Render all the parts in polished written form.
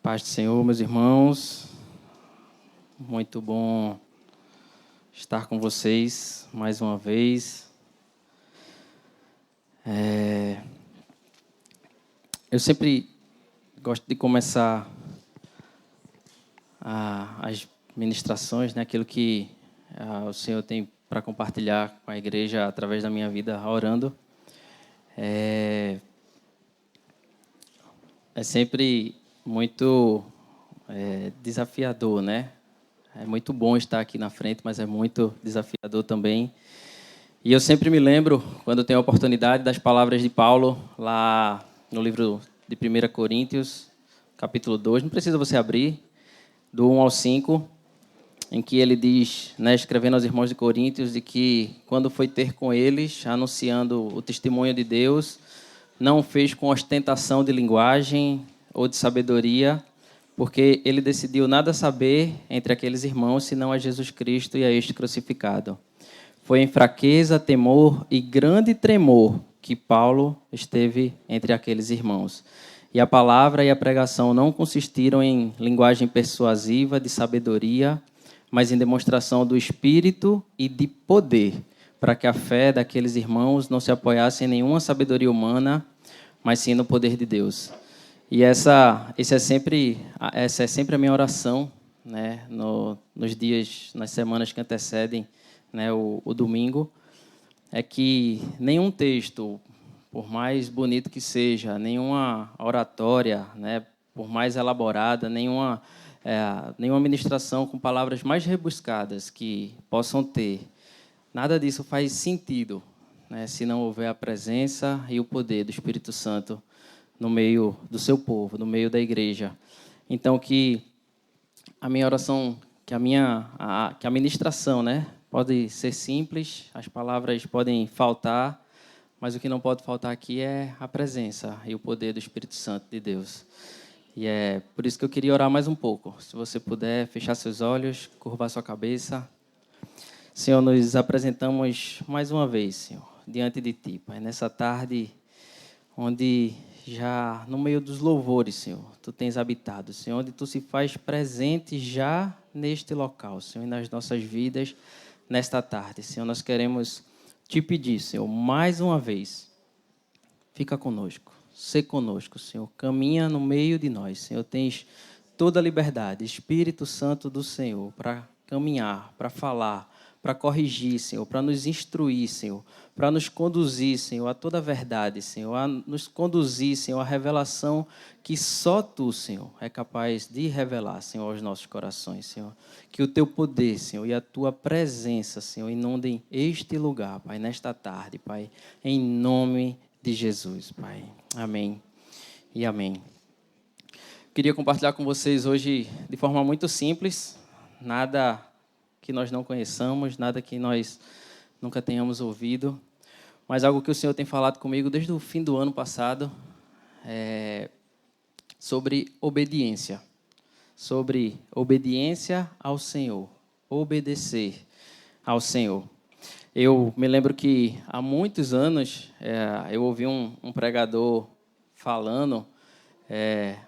Paz do Senhor, meus irmãos. Muito bom estar com vocês mais uma vez. Eu sempre gosto de começar as ministrações, né, aquilo que o Senhor tem para compartilhar com a igreja através da minha vida, orando. É sempre muito desafiador, né? É muito bom estar aqui na frente, mas é muito desafiador também. E eu sempre me lembro, quando tenho a oportunidade, das palavras de Paulo, lá no livro de 1 Coríntios, capítulo 2. Não precisa você abrir, do 1 ao 5, em que ele diz, né, escrevendo aos irmãos de Coríntios, de que quando foi ter com eles, anunciando o testemunho de Deus, não fez com ostentação de linguagem ou de sabedoria, porque ele decidiu nada saber entre aqueles irmãos, senão a Jesus Cristo e a este crucificado. Foi em fraqueza, temor e grande tremor que Paulo esteve entre aqueles irmãos. E a palavra e a pregação não consistiram em linguagem persuasiva de sabedoria, mas em demonstração do Espírito e de poder, para que a fé daqueles irmãos não se apoiasse em nenhuma sabedoria humana, mas sim no poder de Deus. E essa é sempre a minha oração, né, nos dias, nas semanas que antecedem, né, o domingo, é que nenhum texto, por mais bonito que seja, nenhuma oratória, né, por mais elaborada, nenhuma ministração com palavras mais rebuscadas que possam ter, nada disso faz sentido, né, se não houver a presença e o poder do Espírito Santo no meio do seu povo, no meio da igreja. Então, que a minha oração, que a ministração, né, pode ser simples, as palavras podem faltar, mas o que não pode faltar aqui é a presença e o poder do Espírito Santo de Deus. E é por isso que eu queria orar mais um pouco. Se você puder fechar seus olhos, curvar sua cabeça. Senhor, nos apresentamos mais uma vez, Senhor, diante de Ti, Pai, nessa tarde onde já no meio dos louvores, Senhor, Tu tens habitado, Senhor, onde Tu se faz presente já neste local, Senhor, e nas nossas vidas, nesta tarde. Senhor, nós queremos Te pedir, Senhor, mais uma vez, fica conosco, sê conosco, Senhor, caminha no meio de nós, Senhor, tens toda a liberdade, Espírito Santo do Senhor, para caminhar, para falar, para corrigir, Senhor, para nos instruir, Senhor, para nos conduzir, Senhor, a toda a verdade, Senhor, a nos conduzir, Senhor, a revelação que só Tu, Senhor, é capaz de revelar, Senhor, aos nossos corações, Senhor. Que o Teu poder, Senhor, e a Tua presença, Senhor, inundem este lugar, Pai, nesta tarde, Pai, em nome de Jesus, Pai. Amém e amém. Queria compartilhar com vocês hoje de forma muito simples, nada que nós não conheçamos, nada que nós nunca tenhamos ouvido, mas algo que o Senhor tem falado comigo desde o fim do ano passado, sobre obediência ao Senhor, obedecer ao Senhor. Eu me lembro que há muitos anos eu ouvi um pregador falando,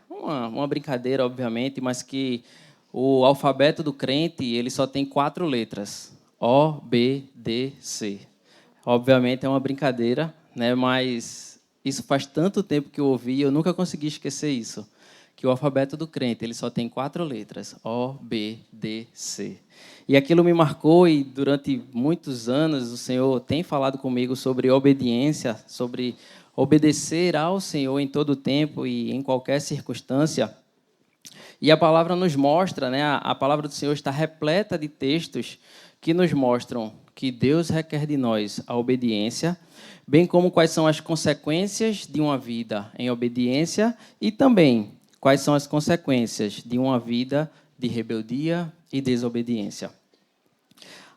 uma brincadeira, obviamente, mas que o alfabeto do crente, ele só tem 4 letras. O, B, D, C. Obviamente é uma brincadeira, né? Mas isso faz tanto tempo que eu ouvi e eu nunca consegui esquecer isso. Que o alfabeto do crente, ele só tem 4 letras. O, B, D, C. E aquilo me marcou e durante muitos anos o Senhor tem falado comigo sobre obediência, sobre obedecer ao Senhor em todo tempo e em qualquer circunstância. E a palavra nos mostra, né, a palavra do Senhor está repleta de textos que nos mostram que Deus requer de nós a obediência, bem como quais são as consequências de uma vida em obediência e também quais são as consequências de uma vida de rebeldia e desobediência.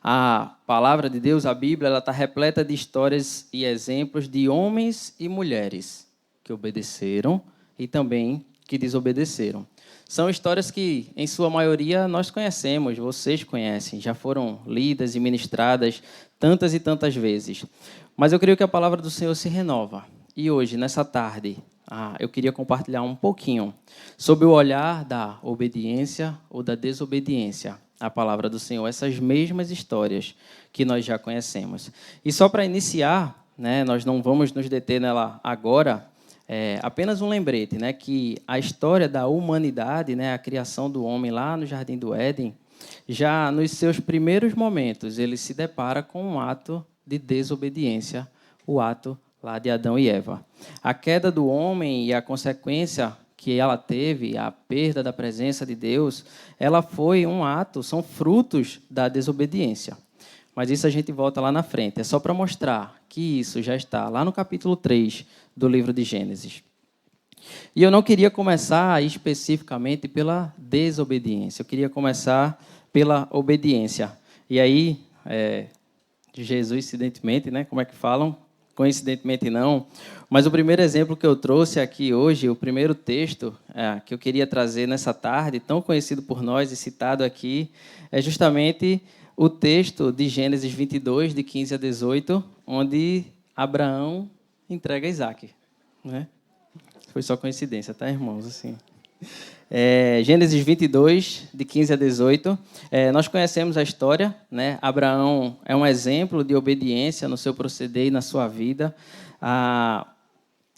A palavra de Deus, a Bíblia, ela está repleta de histórias e exemplos de homens e mulheres que obedeceram e também que desobedeceram. São histórias que, em sua maioria, nós conhecemos, vocês conhecem, já foram lidas e ministradas tantas e tantas vezes. Mas eu creio que a palavra do Senhor se renova. E hoje, nessa tarde, eu queria compartilhar um pouquinho sobre o olhar da obediência ou da desobediência à palavra do Senhor, essas mesmas histórias que nós já conhecemos. E só para iniciar, né, nós não vamos nos deter nela agora, apenas um lembrete, né, que a história da humanidade, né, a criação do homem lá no Jardim do Éden, já nos seus primeiros momentos, ele se depara com um ato de desobediência, o ato lá de Adão e Eva. A queda do homem e a consequência que ela teve, a perda da presença de Deus, ela foi um ato, são frutos da desobediência. Mas isso a gente volta lá na frente. É só para mostrar que isso já está lá no capítulo 3 do livro de Gênesis. E eu não queria começar especificamente pela desobediência, eu queria começar pela obediência. E aí, Jesus, coincidentemente, né? Como é que falam? Coincidentemente não, mas o primeiro exemplo que eu trouxe aqui hoje, o primeiro texto que eu queria trazer nessa tarde, tão conhecido por nós e citado aqui, é justamente o texto de Gênesis 22, de 15 a 18, onde Abraão entrega Isaac. Né? Foi só coincidência, tá, irmãos? Assim. Gênesis 22, de 15 a 18. Nós conhecemos a história, né? Abraão é um exemplo de obediência no seu proceder e na sua vida.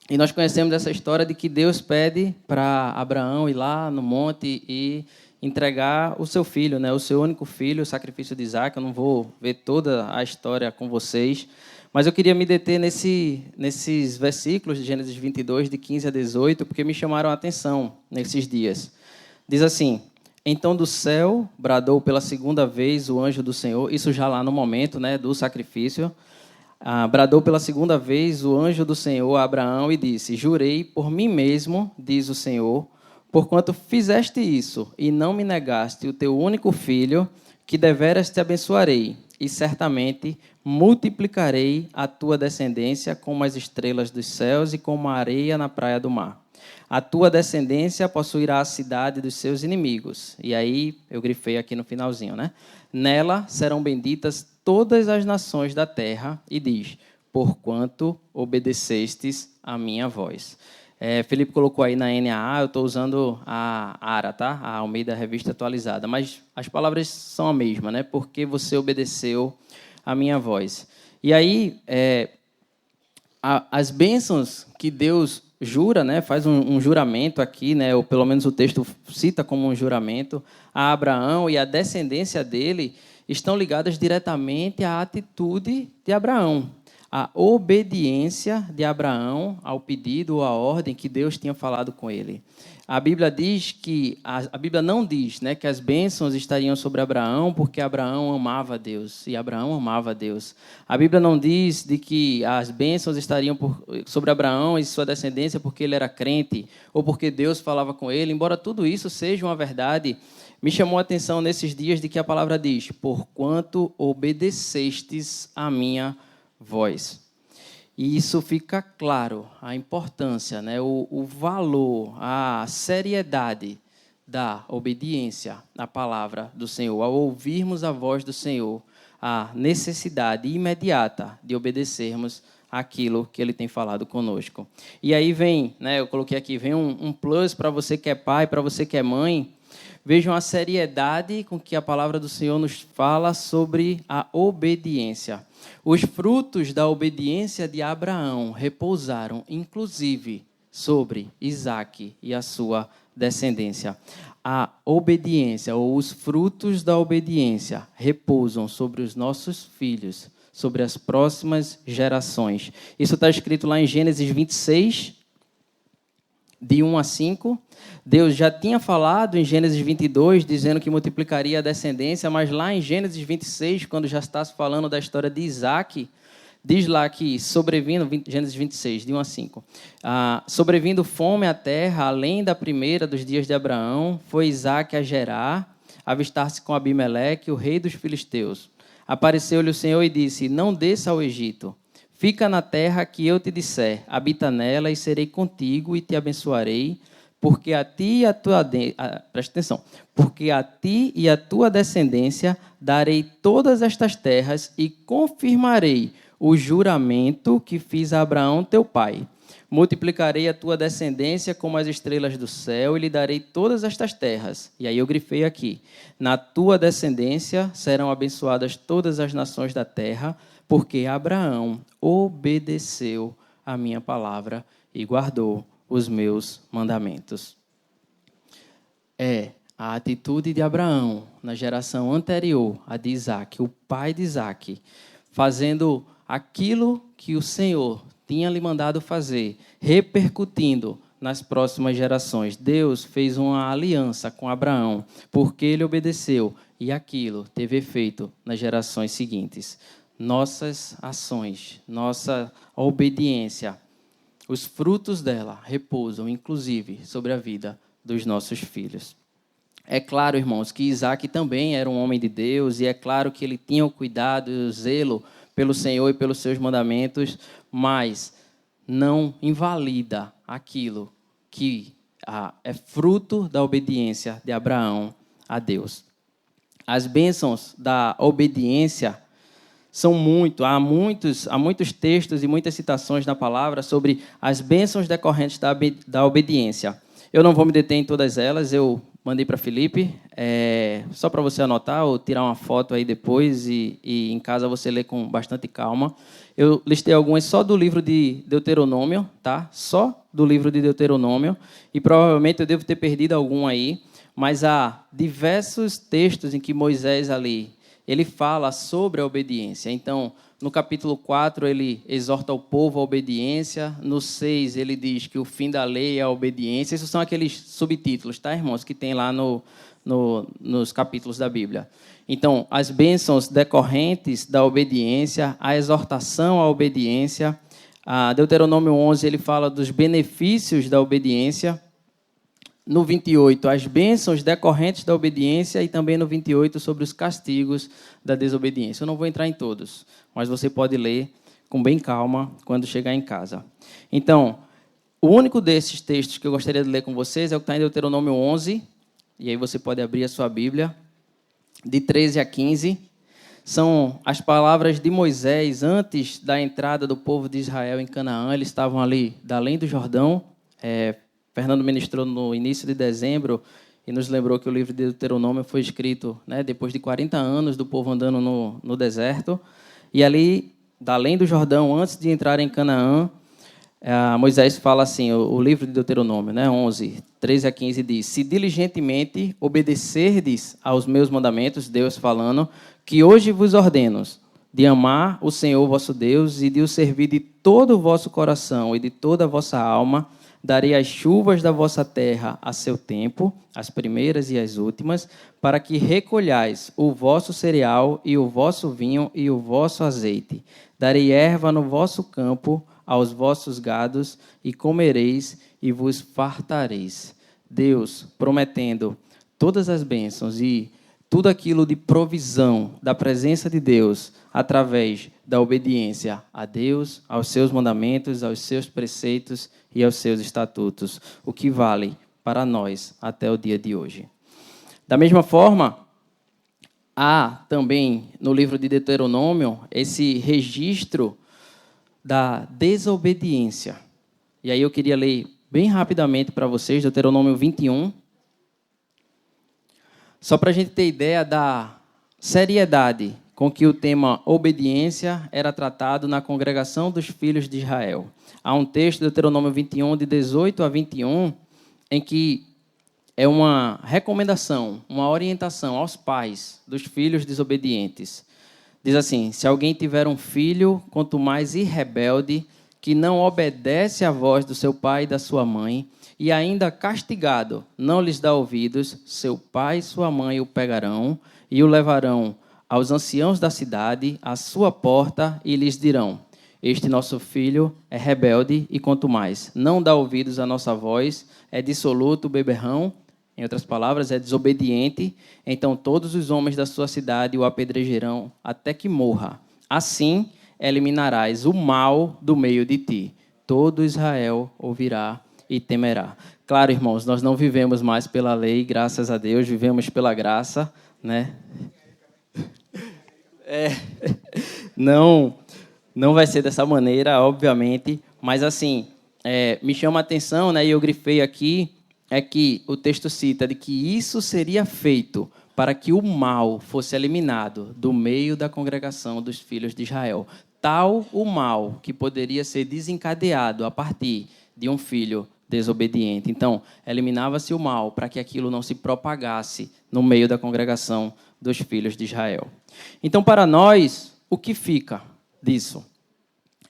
E nós conhecemos essa história de que Deus pede para Abraão ir lá no monte e entregar o seu filho, né? O seu único filho, o sacrifício de Isaac. Eu não vou ver toda a história com vocês, mas eu queria me deter nesses versículos de Gênesis 22, de 15 a 18, porque me chamaram a atenção nesses dias. Diz assim: então do céu bradou pela segunda vez o anjo do Senhor, isso já lá no momento, né, do sacrifício, bradou pela segunda vez o anjo do Senhor a Abraão e disse: jurei por mim mesmo, diz o Senhor, porquanto fizeste isso e não me negaste o teu único filho, que deveras te abençoarei, e certamente multiplicarei a tua descendência como as estrelas dos céus e como a areia na praia do mar. A tua descendência possuirá a cidade dos seus inimigos. E aí, eu grifei aqui no finalzinho, né? Nela serão benditas todas as nações da terra, e diz: porquanto obedecestes a minha voz. Felipe colocou aí na NAA, eu estou usando a ARA, tá? A Almeida Revista Atualizada, mas as palavras são a mesma, né? Porque você obedeceu a minha voz. E aí, as bênçãos que Deus jura, né? Faz um juramento aqui, né? Ou pelo menos o texto cita como um juramento, a Abraão e a descendência dele estão ligadas diretamente à atitude de Abraão. A obediência de Abraão ao pedido ou à ordem que Deus tinha falado com ele. A Bíblia diz que a Bíblia não diz, né, que as bênçãos estariam sobre Abraão porque Abraão amava a Deus e Abraão amava a Deus. A Bíblia não diz de que as bênçãos estariam sobre Abraão e sua descendência porque ele era crente ou porque Deus falava com ele. Embora tudo isso seja uma verdade, me chamou a atenção nesses dias de que a palavra diz: porquanto obedecestes a minha voz. E isso fica claro, a importância, né? o valor, a seriedade da obediência à palavra do Senhor. Ao ouvirmos a voz do Senhor, a necessidade imediata de obedecermos aquilo que Ele tem falado conosco. E aí vem, né, eu coloquei aqui, vem um plus para você que é pai, para você que é mãe. Vejam a seriedade com que a palavra do Senhor nos fala sobre a obediência. Os frutos da obediência de Abraão repousaram, inclusive, sobre Isaque e a sua descendência. A obediência, ou os frutos da obediência, repousam sobre os nossos filhos, sobre as próximas gerações. Isso está escrito lá em Gênesis 26, de 1 a 5. Deus já tinha falado em Gênesis 22, dizendo que multiplicaria a descendência, mas lá em Gênesis 26, quando já está se falando da história de Isaque, diz lá que sobrevindo, Gênesis 26, de 1 a 5, sobrevindo fome à terra, além da primeira dos dias de Abraão, foi Isaque a Gerar, avistar-se com Abimeleque, o rei dos filisteus. Apareceu-lhe o Senhor e disse: não desça ao Egito. Fica na terra que eu te disser, habita nela e serei contigo e te abençoarei, porque a ti e a tua presta atenção, porque a ti e a tua descendência darei todas estas terras e confirmarei o juramento que fiz a Abraão teu pai. multiplicarei a tua descendência como as estrelas do céu e lhe darei todas estas terras. E aí eu grifei aqui. Na tua descendência serão abençoadas todas as nações da terra, porque Abraão obedeceu a minha palavra e guardou os meus mandamentos. É a atitude de Abraão na geração anterior, a de Isaque, o pai de Isaque, fazendo aquilo que o Senhor tinha lhe mandado fazer, repercutindo nas próximas gerações. Deus fez uma aliança com Abraão, porque ele obedeceu, e aquilo teve efeito nas gerações seguintes. Nossas ações, nossa obediência, os frutos dela repousam, inclusive, sobre a vida dos nossos filhos. É claro, irmãos, que Isaque também era um homem de Deus, e é claro que ele tinha o cuidado e o zelo pelo Senhor e pelos seus mandamentos, mas não invalida aquilo que é fruto da obediência de Abraão a Deus. As bênçãos da obediência são há muitos textos e muitas citações na palavra sobre as bênçãos decorrentes da obediência. Eu não vou me deter em todas elas, eu mandei para Felipe, só para você anotar ou tirar uma foto aí depois e em casa você lê com bastante calma. Eu listei algumas só do livro de Deuteronômio, tá? Só do livro de Deuteronômio, e provavelmente eu devo ter perdido algum aí, mas há diversos textos em que Moisés ali, ele fala sobre a obediência. Então, no capítulo 4, ele exorta o povo à obediência. No 6, ele diz que o fim da lei é a obediência. Esses são aqueles subtítulos, tá, irmãos, que tem lá nos capítulos da Bíblia. Então, as bênçãos decorrentes da obediência, a exortação à obediência. A Deuteronômio 11, ele fala dos benefícios da obediência. No 28, as bênçãos decorrentes da obediência, e também no 28, sobre os castigos da desobediência. Eu não vou entrar em todos, mas você pode ler com bem calma quando chegar em casa. Então, o único desses textos que eu gostaria de ler com vocês é o que está em Deuteronômio 11, e aí você pode abrir a sua Bíblia, de 13 a 15. São as palavras de Moisés antes da entrada do povo de Israel em Canaã. Eles estavam ali, da além do Jordão. Fernando ministrou no início de dezembro e nos lembrou que o livro de Deuteronômio foi escrito, depois de 40 anos do povo andando no deserto. E ali, da além do Jordão, antes de entrar em Canaã, Moisés fala assim, o livro de Deuteronômio, 11, 13 a 15, diz: Se diligentemente obedecerdes aos meus mandamentos, Deus falando, que hoje vos ordeno, de amar o Senhor vosso Deus e de o servir de todo o vosso coração e de toda a vossa alma, darei as chuvas da vossa terra a seu tempo, as primeiras e as últimas, para que recolhais o vosso cereal e o vosso vinho e o vosso azeite. Darei erva no vosso campo aos vossos gados, e comereis e vos fartareis. Deus prometendo todas as bênçãos e tudo aquilo de provisão da presença de Deus através da obediência a Deus, aos seus mandamentos, aos seus preceitos e aos seus estatutos, o que vale para nós até o dia de hoje. Da mesma forma, há também no livro de Deuteronômio esse registro da desobediência. E aí eu queria ler bem rapidamente para vocês, Deuteronômio 21, só para a gente ter ideia da seriedade com que o tema obediência era tratado na congregação dos filhos de Israel. Há um texto, Deuteronômio 21, de 18 a 21, em que é uma recomendação, uma orientação aos pais dos filhos desobedientes. Diz assim: se alguém tiver um filho, quanto mais rebelde, que não obedece à voz do seu pai e da sua mãe, e ainda castigado, não lhes dá ouvidos, seu pai e sua mãe o pegarão e o levarão aos anciãos da cidade, à sua porta, e lhes dirão: este nosso filho é rebelde e, quanto mais, não dá ouvidos à nossa voz, é dissoluto, beberrão, em outras palavras, é desobediente, então todos os homens da sua cidade o apedrejarão até que morra. Assim eliminarás o mal do meio de ti. Todo Israel ouvirá e temerá. Claro, irmãos, nós não vivemos mais pela lei, graças a Deus, vivemos pela graça, Não vai ser dessa maneira, obviamente, mas assim, me chama a atenção, né, e eu grifei aqui, é que o texto cita de que isso seria feito para que o mal fosse eliminado do meio da congregação dos filhos de Israel. Tal o mal que poderia ser desencadeado a partir de um filho desobediente. Então, eliminava-se o mal para que aquilo não se propagasse no meio da congregação dos filhos de Israel. Então, para nós, o que fica disso?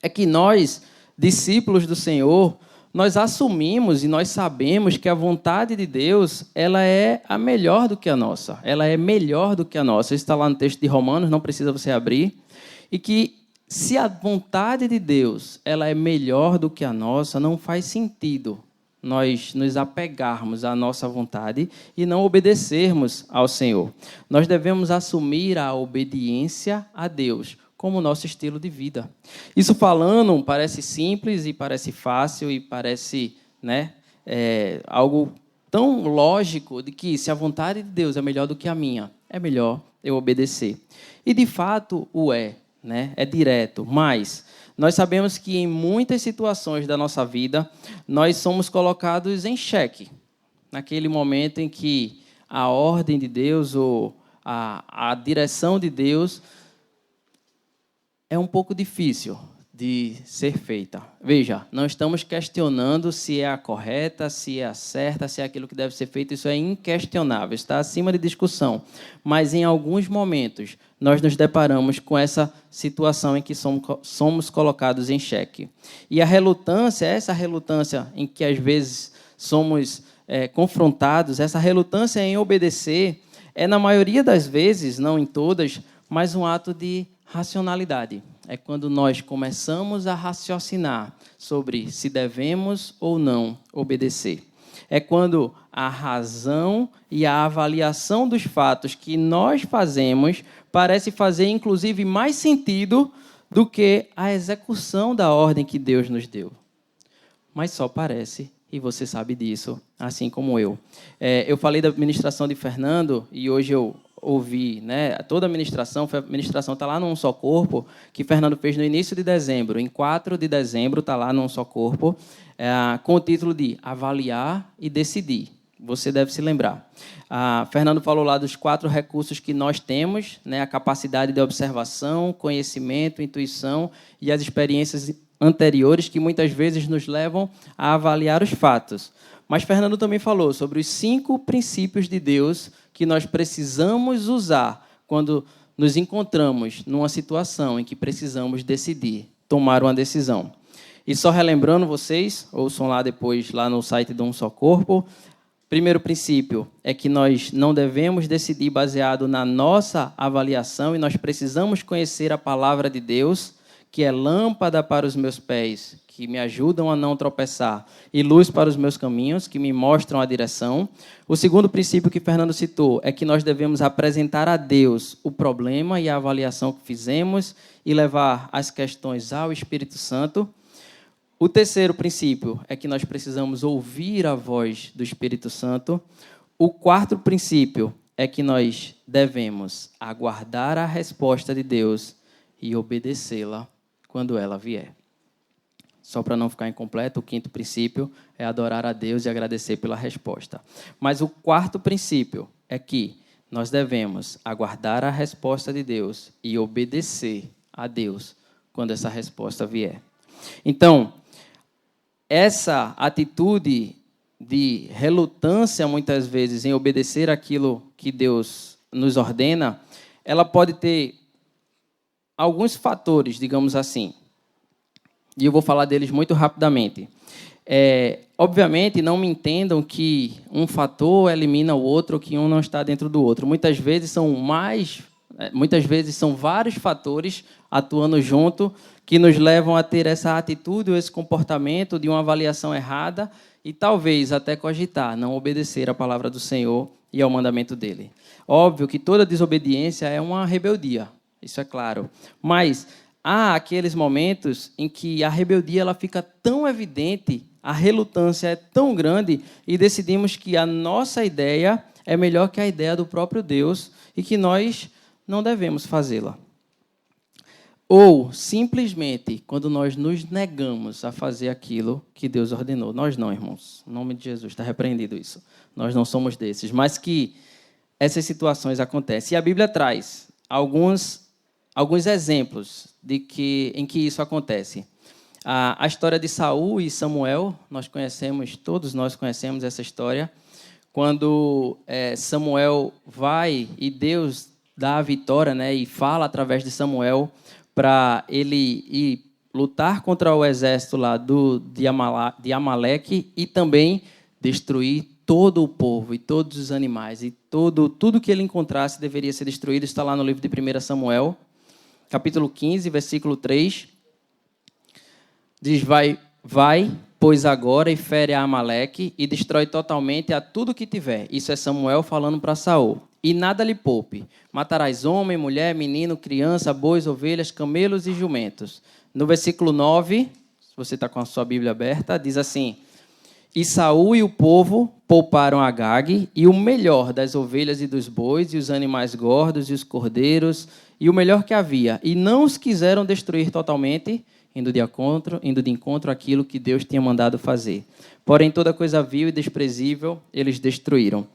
É que nós, discípulos do Senhor, nós assumimos e nós sabemos que a vontade de Deus, ela é a melhor do que a nossa. Ela é melhor do que a nossa. Isso está lá no texto de Romanos, não precisa você abrir. E que se a vontade de Deus, ela é melhor do que a nossa, não faz sentido nós nos apegarmos à nossa vontade e não obedecermos ao Senhor. Nós devemos assumir a obediência a Deus como nosso estilo de vida. Isso falando parece simples e parece fácil e parece, né, algo tão lógico de que se a vontade de Deus é melhor do que a minha, é melhor eu obedecer. E de fato o é, né? É direto, mas nós sabemos que em muitas situações da nossa vida nós somos colocados em xeque, naquele momento em que a ordem de Deus ou a direção de Deus é um pouco difícil de ser feita. Veja, não estamos questionando se é a correta, se é a certa, se é aquilo que deve ser feito. Isso é inquestionável, está acima de discussão. Mas, em alguns momentos, nós nos deparamos com essa situação em que somos colocados em xeque. E a relutância, essa relutância em que, às vezes, somos confrontados, essa relutância em obedecer, é, na maioria das vezes, não em todas, mas um ato de racionalidade. É quando nós começamos a raciocinar sobre se devemos ou não obedecer. É quando a razão e a avaliação dos fatos que nós fazemos parece fazer, inclusive, mais sentido do que a execução da ordem que Deus nos deu. Mas só parece, e você sabe disso, assim como eu. Eu falei da ministração de Fernando, e hoje eu ouvi, né, toda a ministração está lá num só corpo, que Fernando fez no início de dezembro, em 4 de dezembro, está lá num só corpo, com o título de Avaliar e Decidir. Você deve se lembrar. Fernando falou lá dos 4 recursos que nós temos, né, a capacidade de observação, conhecimento, intuição e as experiências anteriores que muitas vezes nos levam a avaliar os fatos. Mas Fernando também falou sobre os 5 princípios de Deus que nós precisamos usar quando nos encontramos numa situação em que precisamos decidir, tomar uma decisão. E só relembrando vocês, ouçam lá depois, lá no site do Um Só Corpo, primeiro princípio é que nós não devemos decidir baseado na nossa avaliação e nós precisamos conhecer a palavra de Deus, que é lâmpada para os meus pés, que me ajudam a não tropeçar, e luz para os meus caminhos, que me mostram a direção. O segundo princípio que Fernando citou é que nós devemos apresentar a Deus o problema e a avaliação que fizemos e levar as questões ao Espírito Santo. O terceiro princípio é que nós precisamos ouvir a voz do Espírito Santo. O quarto princípio é que nós devemos aguardar a resposta de Deus e obedecê-la quando ela vier. Só para não ficar incompleto, o quinto princípio é adorar a Deus e agradecer pela resposta. Mas o quarto princípio é que nós devemos aguardar a resposta de Deus e obedecer a Deus quando essa resposta vier. Então, essa atitude de relutância, muitas vezes, em obedecer aquilo que Deus nos ordena, ela pode ter alguns fatores, digamos assim. E eu vou falar deles muito rapidamente. Obviamente, não me entendam que um fator elimina o outro, ou que um não está dentro do outro. Muitas vezes são vários fatores atuando junto que nos levam a ter essa atitude ou esse comportamento de uma avaliação errada e talvez até cogitar não obedecer à palavra do Senhor e ao mandamento dele. Óbvio que toda desobediência é uma rebeldia, isso é claro. Mas há aqueles momentos em que a rebeldia ela fica tão evidente, a relutância é tão grande e decidimos que a nossa ideia é melhor que a ideia do próprio Deus e que nós não devemos fazê-la. ou simplesmente quando nós nos negamos a fazer aquilo que Deus ordenou. Nós não, irmãos. Em nome de Jesus, está repreendido isso. Nós não somos desses. Mas que essas situações acontecem. E a Bíblia traz alguns exemplos em que isso acontece. A história de Saul e Samuel, todos nós conhecemos essa história. Quando Samuel vai e Deus dá a vitória, né, e fala através de Samuel para ele ir lutar contra o exército lá de Amaleque e também destruir todo o povo e todos os animais e tudo que ele encontrasse deveria ser destruído. Está lá no livro de 1 Samuel, capítulo 15, versículo 3. Diz, vai, pois agora, e fere a Amaleque e destrói totalmente a tudo que tiver. Isso é Samuel falando para Saul. E nada lhe poupe. Matarás homem, mulher, menino, criança, bois, ovelhas, camelos e jumentos. No versículo 9, se você está com a sua Bíblia aberta, diz assim: e Saul e o povo pouparam Agag e o melhor das ovelhas e dos bois, e os animais gordos e os cordeiros, e o melhor que havia. E não os quiseram destruir totalmente, indo de encontro àquilo que Deus tinha mandado fazer. Porém, toda coisa vil e desprezível eles destruíram.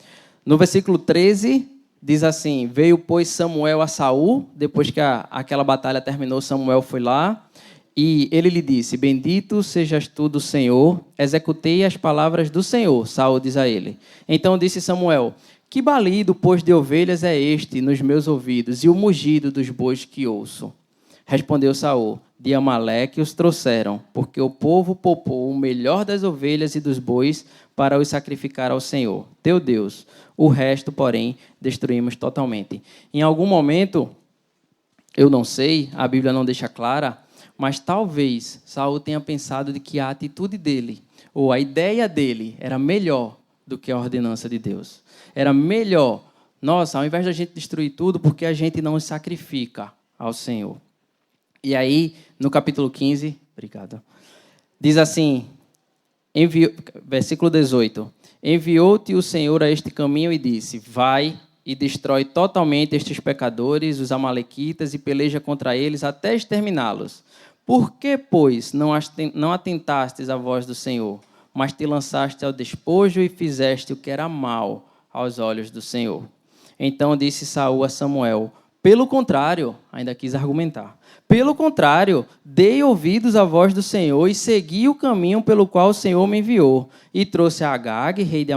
No versículo 13, diz assim: veio, pois, Samuel a Saul, depois que aquela batalha terminou, Samuel foi lá, e ele lhe disse: bendito sejas tu do Senhor, executei as palavras do Senhor. Saul diz a ele. Então disse Samuel: que balido, pois, de ovelhas é este nos meus ouvidos, e o mugido dos bois que ouço? Respondeu Saul: de Amaleque os trouxeram, porque o povo poupou o melhor das ovelhas e dos bois para os sacrificar ao Senhor, teu Deus. O resto, porém, destruímos totalmente. Em algum momento, eu não sei, a Bíblia não deixa clara, mas talvez Saul tenha pensado de que a atitude dele, ou a ideia dele, era melhor do que a ordenança de Deus. Era melhor, nossa, ao invés da gente destruir tudo, porque a gente não sacrifica ao Senhor. E aí, no capítulo 15, obrigado, diz assim, versículo 18, enviou-te o Senhor a este caminho e disse, vai e destrói totalmente estes pecadores, os amalequitas, e peleja contra eles até exterminá-los. Por que, pois, não atentastes à voz do Senhor, mas te lançaste ao despojo e fizeste o que era mal aos olhos do Senhor? Então disse Saul a Samuel, pelo contrário, ainda quis argumentar, pelo contrário, dei ouvidos à voz do Senhor e segui o caminho pelo qual o Senhor me enviou. E trouxe a Agag, rei de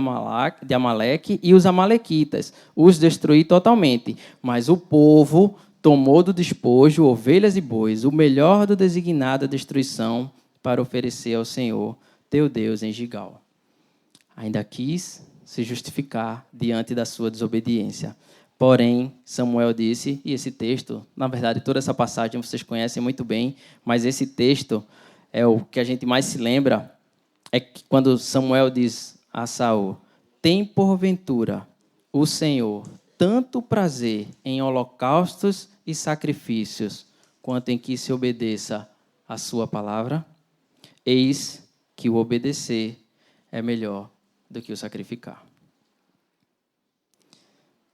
Amaleque, e os amalequitas. Os destruí totalmente. Mas o povo tomou do despojo ovelhas e bois, o melhor do designado à destruição, para oferecer ao Senhor, teu Deus, em Gigal. Ainda quis se justificar diante da sua desobediência. Porém, Samuel disse, e esse texto, na verdade, toda essa passagem vocês conhecem muito bem, mas esse texto é o que a gente mais se lembra, é que quando Samuel diz a Saul, tem porventura o Senhor tanto prazer em holocaustos e sacrifícios, quanto em que se obedeça a sua palavra? Eis que o obedecer é melhor do que o sacrificar.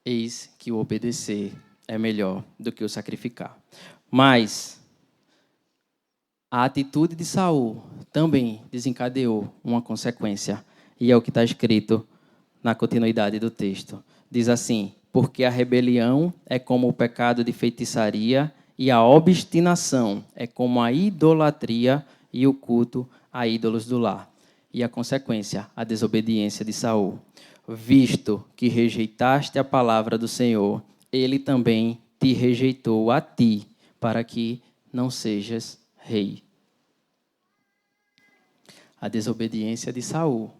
Eis que o obedecer é melhor do que o sacrificar. Mas a atitude de Saul também desencadeou uma consequência. E é o que está escrito na continuidade do texto. Diz assim, porque a rebelião é como o pecado de feitiçaria e a obstinação é como a idolatria e o culto a ídolos do lar. E a consequência, a desobediência de Saul. Visto que rejeitaste a palavra do Senhor, ele também te rejeitou a ti, para que não sejas rei. A desobediência de Saul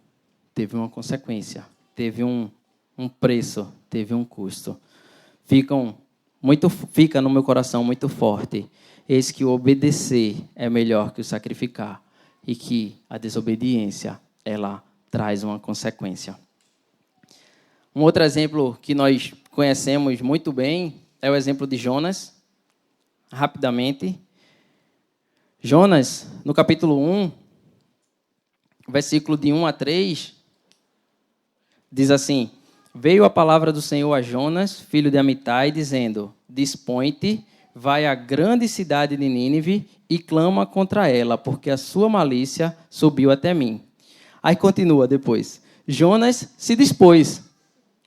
teve uma consequência, teve um preço, teve um custo. Fica no meu coração muito forte, eis que o obedecer é melhor que o sacrificar, e que a desobediência, ela traz uma consequência. Um outro exemplo que nós conhecemos muito bem é o exemplo de Jonas. Rapidamente. Jonas, no capítulo 1, versículo de 1 a 3, diz assim, veio a palavra do Senhor a Jonas, filho de Amitai, dizendo, dispõe-te, vai à grande cidade de Nínive e clama contra ela, porque a sua malícia subiu até mim. Aí continua depois. Jonas se dispôs.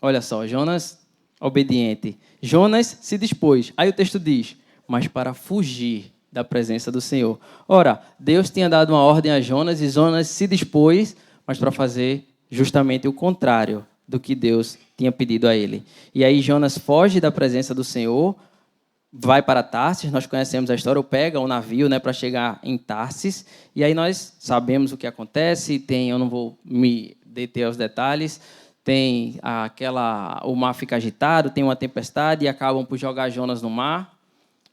Olha só, Jonas obediente. Jonas se dispôs. Aí o texto diz, mas para fugir da presença do Senhor. Ora, Deus tinha dado uma ordem a Jonas e Jonas se dispôs, mas para fazer justamente o contrário do que Deus tinha pedido a ele. E aí Jonas foge da presença do Senhor, vai para Tarsis, nós conhecemos a história, ou pega um navio, para chegar em Tarsis, e aí nós sabemos o que acontece, eu não vou me deter aos detalhes, o mar fica agitado, tem uma tempestade e acabam por jogar Jonas no mar,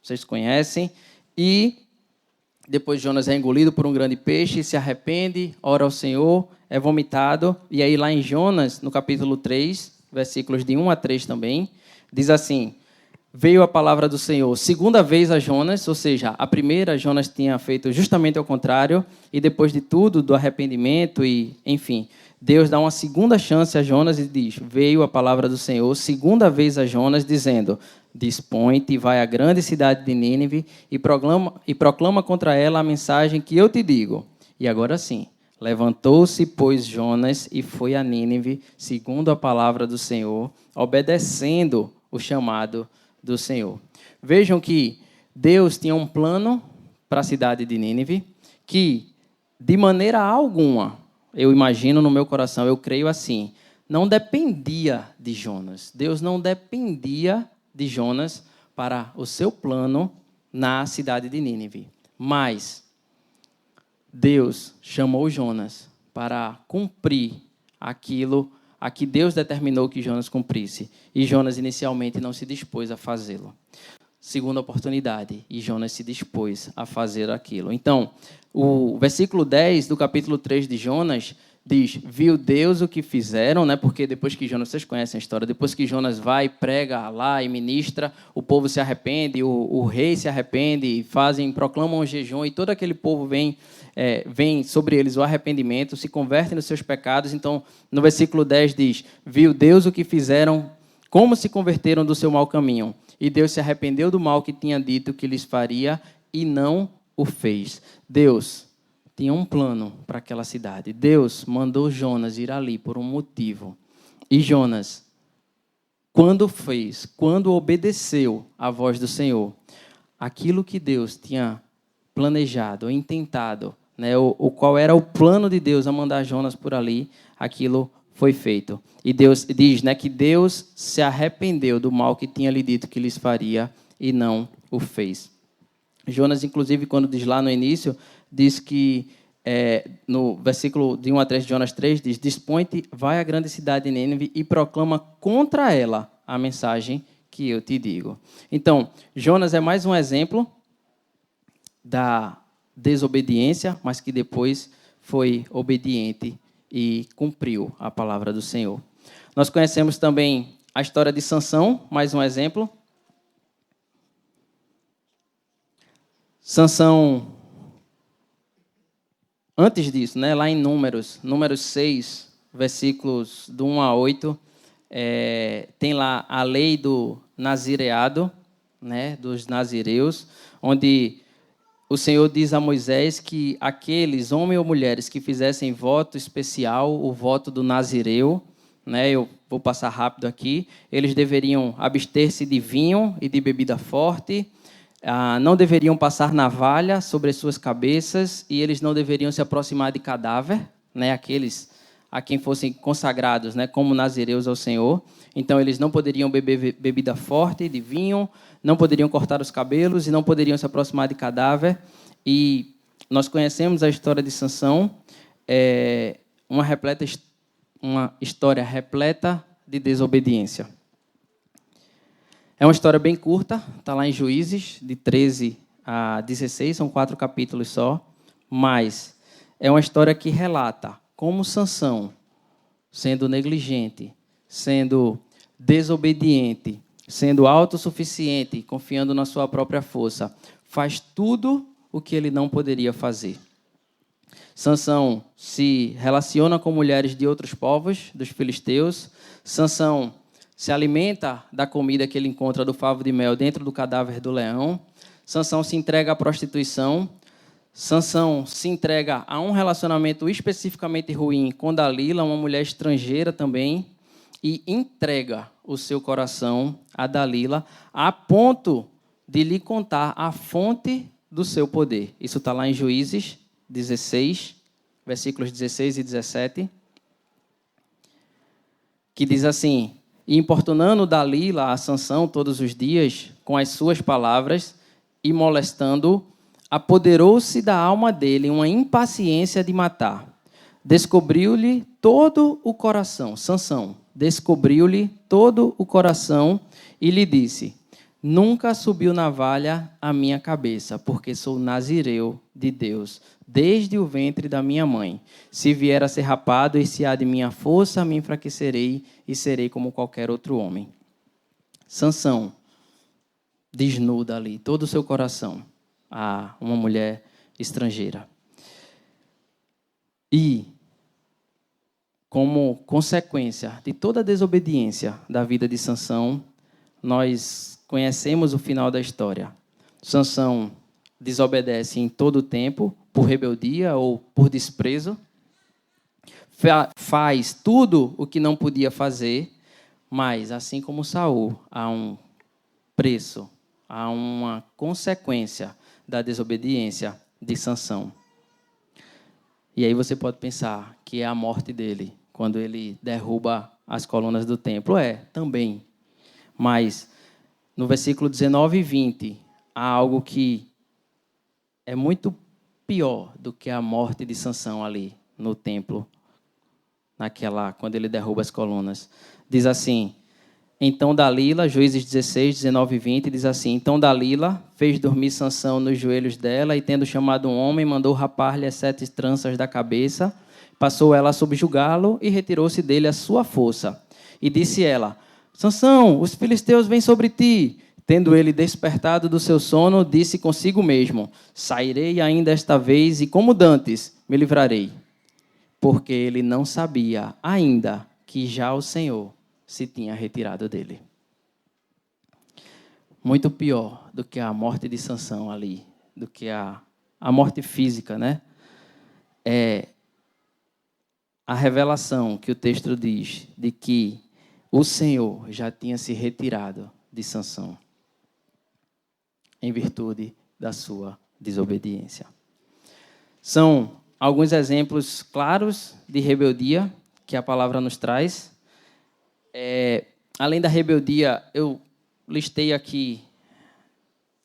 vocês conhecem, e depois Jonas é engolido por um grande peixe, se arrepende, ora ao Senhor, é vomitado, e aí lá em Jonas, no capítulo 3, versículos de 1 a 3 também, diz assim, veio a palavra do Senhor segunda vez a Jonas, ou seja, a primeira Jonas tinha feito justamente ao contrário, e depois de tudo, do arrependimento e, enfim, Deus dá uma segunda chance a Jonas e diz, veio a palavra do Senhor segunda vez a Jonas, dizendo, dispõe-te e vai à grande cidade de Nínive e proclama contra ela a mensagem que eu te digo. E agora sim, levantou-se, pois, Jonas e foi a Nínive, segundo a palavra do Senhor, obedecendo o chamado do Senhor. Vejam que Deus tinha um plano para a cidade de Nínive, que, de maneira alguma, eu imagino no meu coração, eu creio assim, não dependia de Jonas. Deus não dependia de Jonas para o seu plano na cidade de Nínive. Mas Deus chamou Jonas para cumprir aquilo a que Deus determinou que Jonas cumprisse. E Jonas inicialmente não se dispôs a fazê-lo. Segunda oportunidade, e Jonas se dispôs a fazer aquilo. Então, o versículo 10 do capítulo 3 de Jonas diz, viu Deus o que fizeram, porque depois que Jonas, vocês conhecem a história, depois que Jonas vai, prega lá e ministra, o povo se arrepende, o rei se arrepende, proclamam um jejum, e todo aquele povo vem sobre eles o arrependimento, se convertem nos seus pecados. Então, no versículo 10 diz, viu Deus o que fizeram, como se converteram do seu mau caminho, e Deus se arrependeu do mal que tinha dito que lhes faria, e não o fez. Deus tinha um plano para aquela cidade. Deus mandou Jonas ir ali por um motivo. E Jonas, quando obedeceu à voz do Senhor, aquilo que Deus tinha planejado, intentado, qual era o plano de Deus a mandar Jonas por ali, aquilo foi feito. E Deus diz que Deus se arrependeu do mal que tinha lhe dito que lhes faria e não o fez. Jonas, inclusive, quando diz lá no início, diz que, no versículo de 1 a 3 de Jonas 3, diz, dispõe-te, vai à grande cidade de Nínive e proclama contra ela a mensagem que eu te digo. Então, Jonas é mais um exemplo da desobediência, mas que depois foi obediente e cumpriu a palavra do Senhor. Nós conhecemos também a história de Sansão, mais um exemplo. Sansão, antes disso, lá em Números 6, versículos do 1 a 8, tem lá a lei do nazireado, dos nazireus, onde o Senhor diz a Moisés que aqueles homens ou mulheres que fizessem voto especial, o voto do nazireu, eu vou passar rápido aqui, eles deveriam abster-se de vinho e de bebida forte, não deveriam passar navalha sobre as suas cabeças e eles não deveriam se aproximar de cadáver, aqueles a quem fossem consagrados como nazireus ao Senhor. Então, eles não poderiam beber bebida forte de vinho, não poderiam cortar os cabelos e não poderiam se aproximar de cadáver. E nós conhecemos a história de Sansão, uma história repleta de desobediência. É uma história bem curta, está lá em Juízes, de 13 a 16, são 4 capítulos só, mas é uma história que relata como Sansão, sendo negligente, sendo desobediente, sendo autossuficiente, confiando na sua própria força, faz tudo o que ele não poderia fazer. Sansão se relaciona com mulheres de outros povos, dos filisteus. Sansão se alimenta da comida que ele encontra do favo de mel dentro do cadáver do leão. Sansão se entrega à prostituição. Sansão se entrega a um relacionamento especificamente ruim com Dalila, uma mulher estrangeira também, e entrega o seu coração a Dalila, a ponto de lhe contar a fonte do seu poder. Isso está lá em Juízes 16, versículos 16 e 17, que diz assim: e importunando Dalila a Sansão todos os dias com as suas palavras e molestando-o, apoderou-se da alma dele uma impaciência de matar. Descobriu-lhe todo o coração, Sansão, descobriu-lhe todo o coração e lhe disse: nunca subiu navalha à minha cabeça, porque sou nazireu de Deus, desde o ventre da minha mãe. Se vier a ser rapado, e se há de minha força, me enfraquecerei e serei como qualquer outro homem. Sansão desnuda ali todo o seu coração a uma mulher estrangeira. E, como consequência de toda a desobediência da vida de Sansão, nós conhecemos o final da história. Sansão desobedece em todo o tempo, por rebeldia ou por desprezo. Faz tudo o que não podia fazer, mas, assim como Saul, há um preço, há uma consequência da desobediência de Sansão. E aí você pode pensar que é a morte dele, quando ele derruba as colunas do templo. É, também. Mas, no versículo 19 e 20, há algo que é muito pior do que a morte de Sansão ali no templo, quando ele derruba as colunas. Diz assim: então Dalila, Juízes 16, 19 e 20, diz assim: então Dalila fez dormir Sansão nos joelhos dela, e tendo chamado um homem, mandou rapar-lhe as 7 tranças da cabeça, passou ela a subjugá-lo e retirou-se dele a sua força. E disse ela: Sansão, os filisteus vêm sobre ti. Tendo ele despertado do seu sono, disse consigo mesmo: sairei ainda esta vez, e como dantes, me livrarei. Porque ele não sabia ainda que já o Senhor se tinha retirado dele. Muito pior do que a morte de Sansão ali, do que a morte física, né? É a revelação que o texto diz de que o Senhor já tinha se retirado de Sansão em virtude da sua desobediência. São alguns exemplos claros de rebeldia que a palavra nos traz. Além da rebeldia, eu listei aqui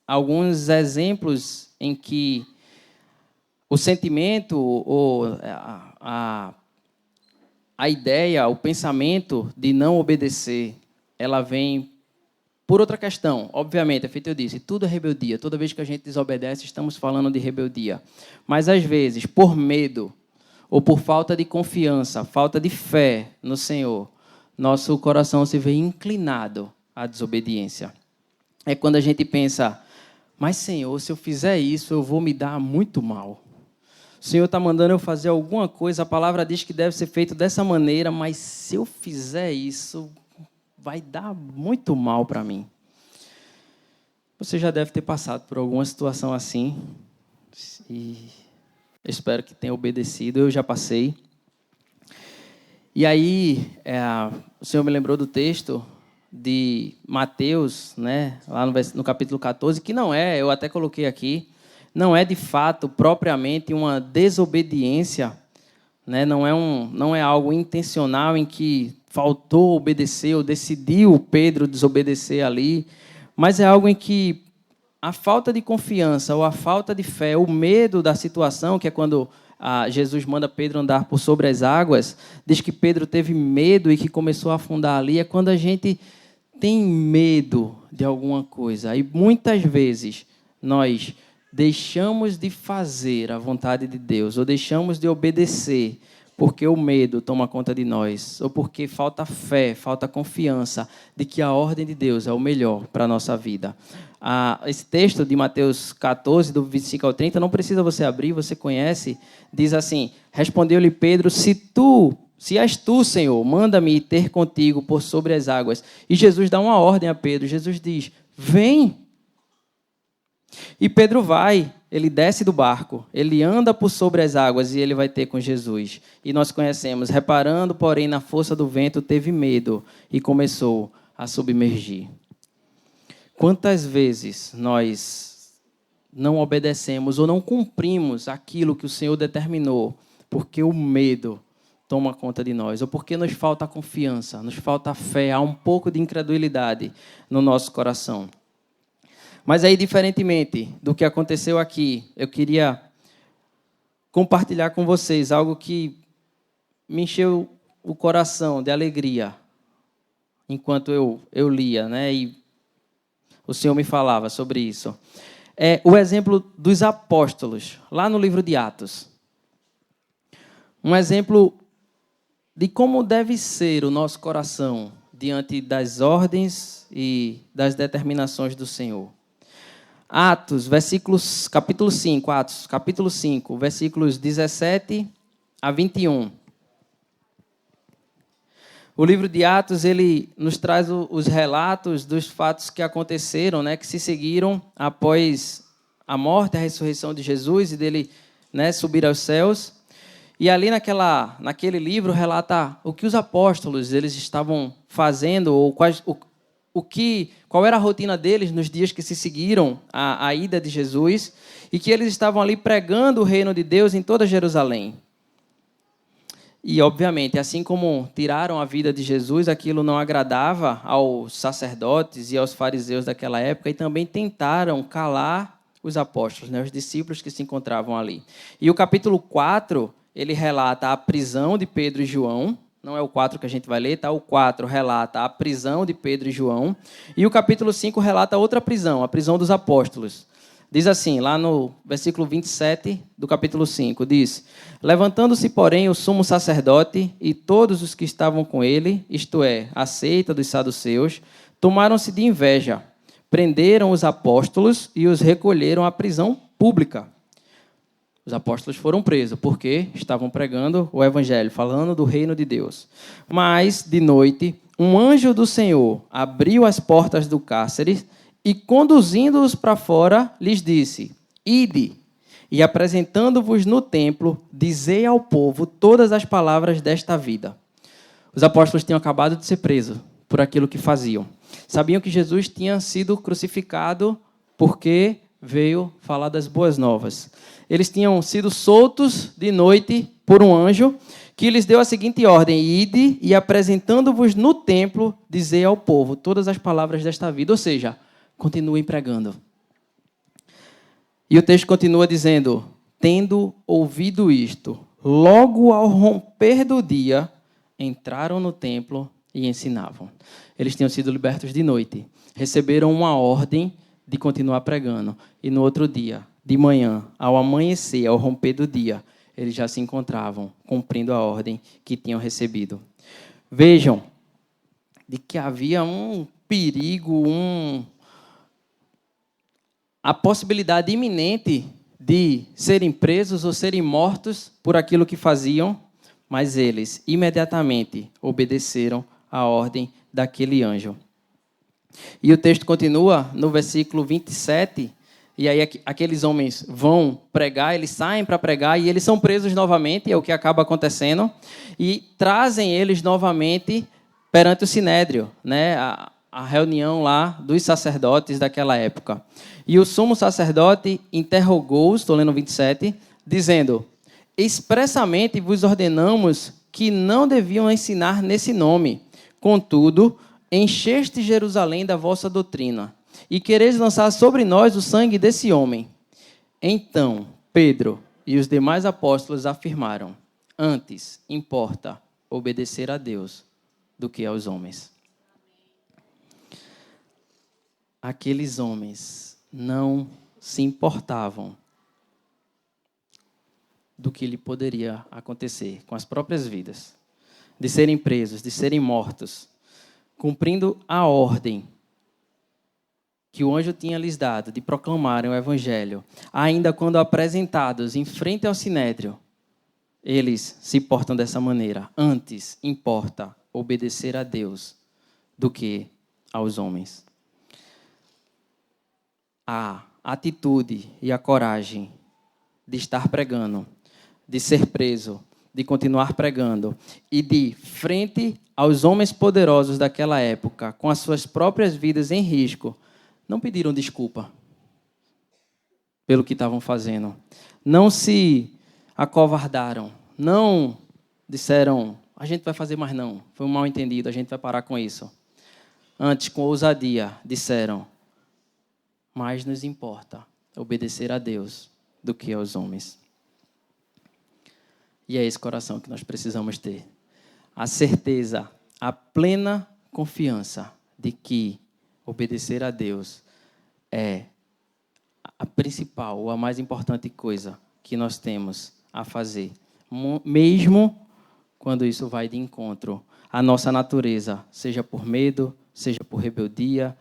alguns exemplos em que o sentimento ou a ideia, o pensamento de não obedecer, ela vem por outra questão. Obviamente, é feito eu disse, tudo é rebeldia. Toda vez que a gente desobedece, estamos falando de rebeldia. Mas, às vezes, por medo ou por falta de confiança, falta de fé no Senhor, nosso coração se vê inclinado à desobediência. É quando a gente pensa: mas, Senhor, se eu fizer isso, eu vou me dar muito mal. O Senhor está mandando eu fazer alguma coisa, a palavra diz que deve ser feito dessa maneira, mas se eu fizer isso, vai dar muito mal para mim. Você já deve ter passado por alguma situação assim, e espero que tenha obedecido. Eu já passei. E aí, o Senhor me lembrou do texto de Mateus, né, lá no capítulo 14, que não é, eu até coloquei aqui, não é de fato propriamente uma desobediência, né, não é algo intencional em que faltou obedecer ou decidiu Pedro desobedecer ali, mas é algo em que a falta de confiança ou a falta de fé, o medo da situação, que é quando Jesus manda Pedro andar por sobre as águas, diz que Pedro teve medo e que começou a afundar ali, é quando a gente tem medo de alguma coisa. E muitas vezes nós deixamos de fazer a vontade de Deus, ou deixamos de obedecer, porque o medo toma conta de nós, ou porque falta fé, falta confiança de que a ordem de Deus é o melhor para a nossa vida. Esse texto de Mateus 14, do 25 ao 30, não precisa você abrir, você conhece, diz assim: respondeu-lhe Pedro: se tu, Se és tu, Senhor, manda-me ir ter contigo por sobre as águas. E Jesus dá uma ordem a Pedro. Jesus diz, vem. E Pedro vai, ele desce do barco, ele anda por sobre as águas e ele vai ter com Jesus. E nós conhecemos, reparando, porém, na força do vento, teve medo e começou a submergir. Quantas vezes nós não obedecemos ou não cumprimos aquilo que o Senhor determinou, porque o medo toma conta de nós, ou porque nos falta confiança, nos falta fé, há um pouco de incredulidade no nosso coração. Mas aí, diferentemente do que aconteceu aqui, eu queria compartilhar com vocês algo que me encheu o coração de alegria enquanto eu lia, né? E o Senhor me falava sobre isso. É o exemplo dos apóstolos, lá no livro de Atos. Um exemplo de como deve ser o nosso coração diante das ordens e das determinações do Senhor. Atos, capítulo 5, versículos 17 a 21. O livro de Atos, ele nos traz os relatos dos fatos que aconteceram, né, que se seguiram após a morte e a ressurreição de Jesus e dele, né, subir aos céus. E ali naquele livro relata o que os apóstolos eles estavam fazendo, ou qual era a rotina deles nos dias que se seguiram a ida de Jesus, e que eles estavam ali pregando o reino de Deus em toda Jerusalém. E, obviamente, assim como tiraram a vida de Jesus, aquilo não agradava aos sacerdotes e aos fariseus daquela época, e também tentaram calar os apóstolos, né, os discípulos que se encontravam ali. E o capítulo 4, ele relata a prisão de Pedro e João. Não é o 4 que a gente vai ler, tá? O 4 relata a prisão de Pedro e João. E o capítulo 5 relata outra prisão, a prisão dos apóstolos. Diz assim, lá no versículo 27 do capítulo 5, diz: levantando-se, porém, o sumo sacerdote e todos os que estavam com ele, isto é, a seita dos saduceus, tomaram-se de inveja, prenderam os apóstolos e os recolheram à prisão pública. Os apóstolos foram presos porque estavam pregando o evangelho, falando do reino de Deus. Mas, de noite, um anjo do Senhor abriu as portas do cárcere e, conduzindo-os para fora, lhes disse: ide, e apresentando-vos no templo, dizei ao povo todas as palavras desta vida. Os apóstolos tinham acabado de ser presos por aquilo que faziam. Sabiam que Jesus tinha sido crucificado porque veio falar das boas novas. Eles tinham sido soltos de noite por um anjo que lhes deu a seguinte ordem: ide e apresentando-vos no templo, dizei ao povo todas as palavras desta vida. Ou seja, continuem pregando. E o texto continua dizendo: tendo ouvido isto, logo ao romper do dia, entraram no templo e ensinavam. Eles tinham sido libertos de noite, receberam uma ordem de continuar pregando. E no outro dia, de manhã, ao amanhecer, ao romper do dia, eles já se encontravam cumprindo a ordem que tinham recebido. Vejam, de que havia um perigo, a possibilidade iminente de serem presos ou serem mortos por aquilo que faziam, mas eles imediatamente obedeceram à ordem daquele anjo. E o texto continua no versículo 27, e aí aqueles homens vão pregar, eles saem para pregar e eles são presos novamente, é o que acaba acontecendo, e trazem eles novamente perante o Sinédrio, né? A reunião lá dos sacerdotes daquela época. E o sumo sacerdote interrogou-os, estou lendo 27, dizendo: expressamente vos ordenamos que não deviam ensinar nesse nome. Contudo, encheste Jerusalém da vossa doutrina, e quereis lançar sobre nós o sangue desse homem. Então, Pedro e os demais apóstolos afirmaram: antes importa obedecer a Deus do que aos homens. Aqueles homens não se importavam do que lhe poderia acontecer com as próprias vidas, de serem presos, de serem mortos, cumprindo a ordem que o anjo tinha lhes dado de proclamarem o evangelho, ainda quando apresentados em frente ao sinédrio, eles se portam dessa maneira. Antes importa obedecer a Deus do que aos homens. A atitude e a coragem de estar pregando, de ser preso, de continuar pregando e de frente aos homens poderosos daquela época, com as suas próprias vidas em risco, não pediram desculpa pelo que estavam fazendo. Não se acovardaram. Não disseram, a gente vai fazer mais não. Foi um mal-entendido, a gente vai parar com isso. Antes, com ousadia, disseram, mais nos importa obedecer a Deus do que aos homens. E é esse coração que nós precisamos ter. A certeza, a plena confiança de que obedecer a Deus é a principal ou a mais importante coisa que nós temos a fazer. Mesmo quando isso vai de encontro à nossa natureza, seja por medo, seja por rebeldia,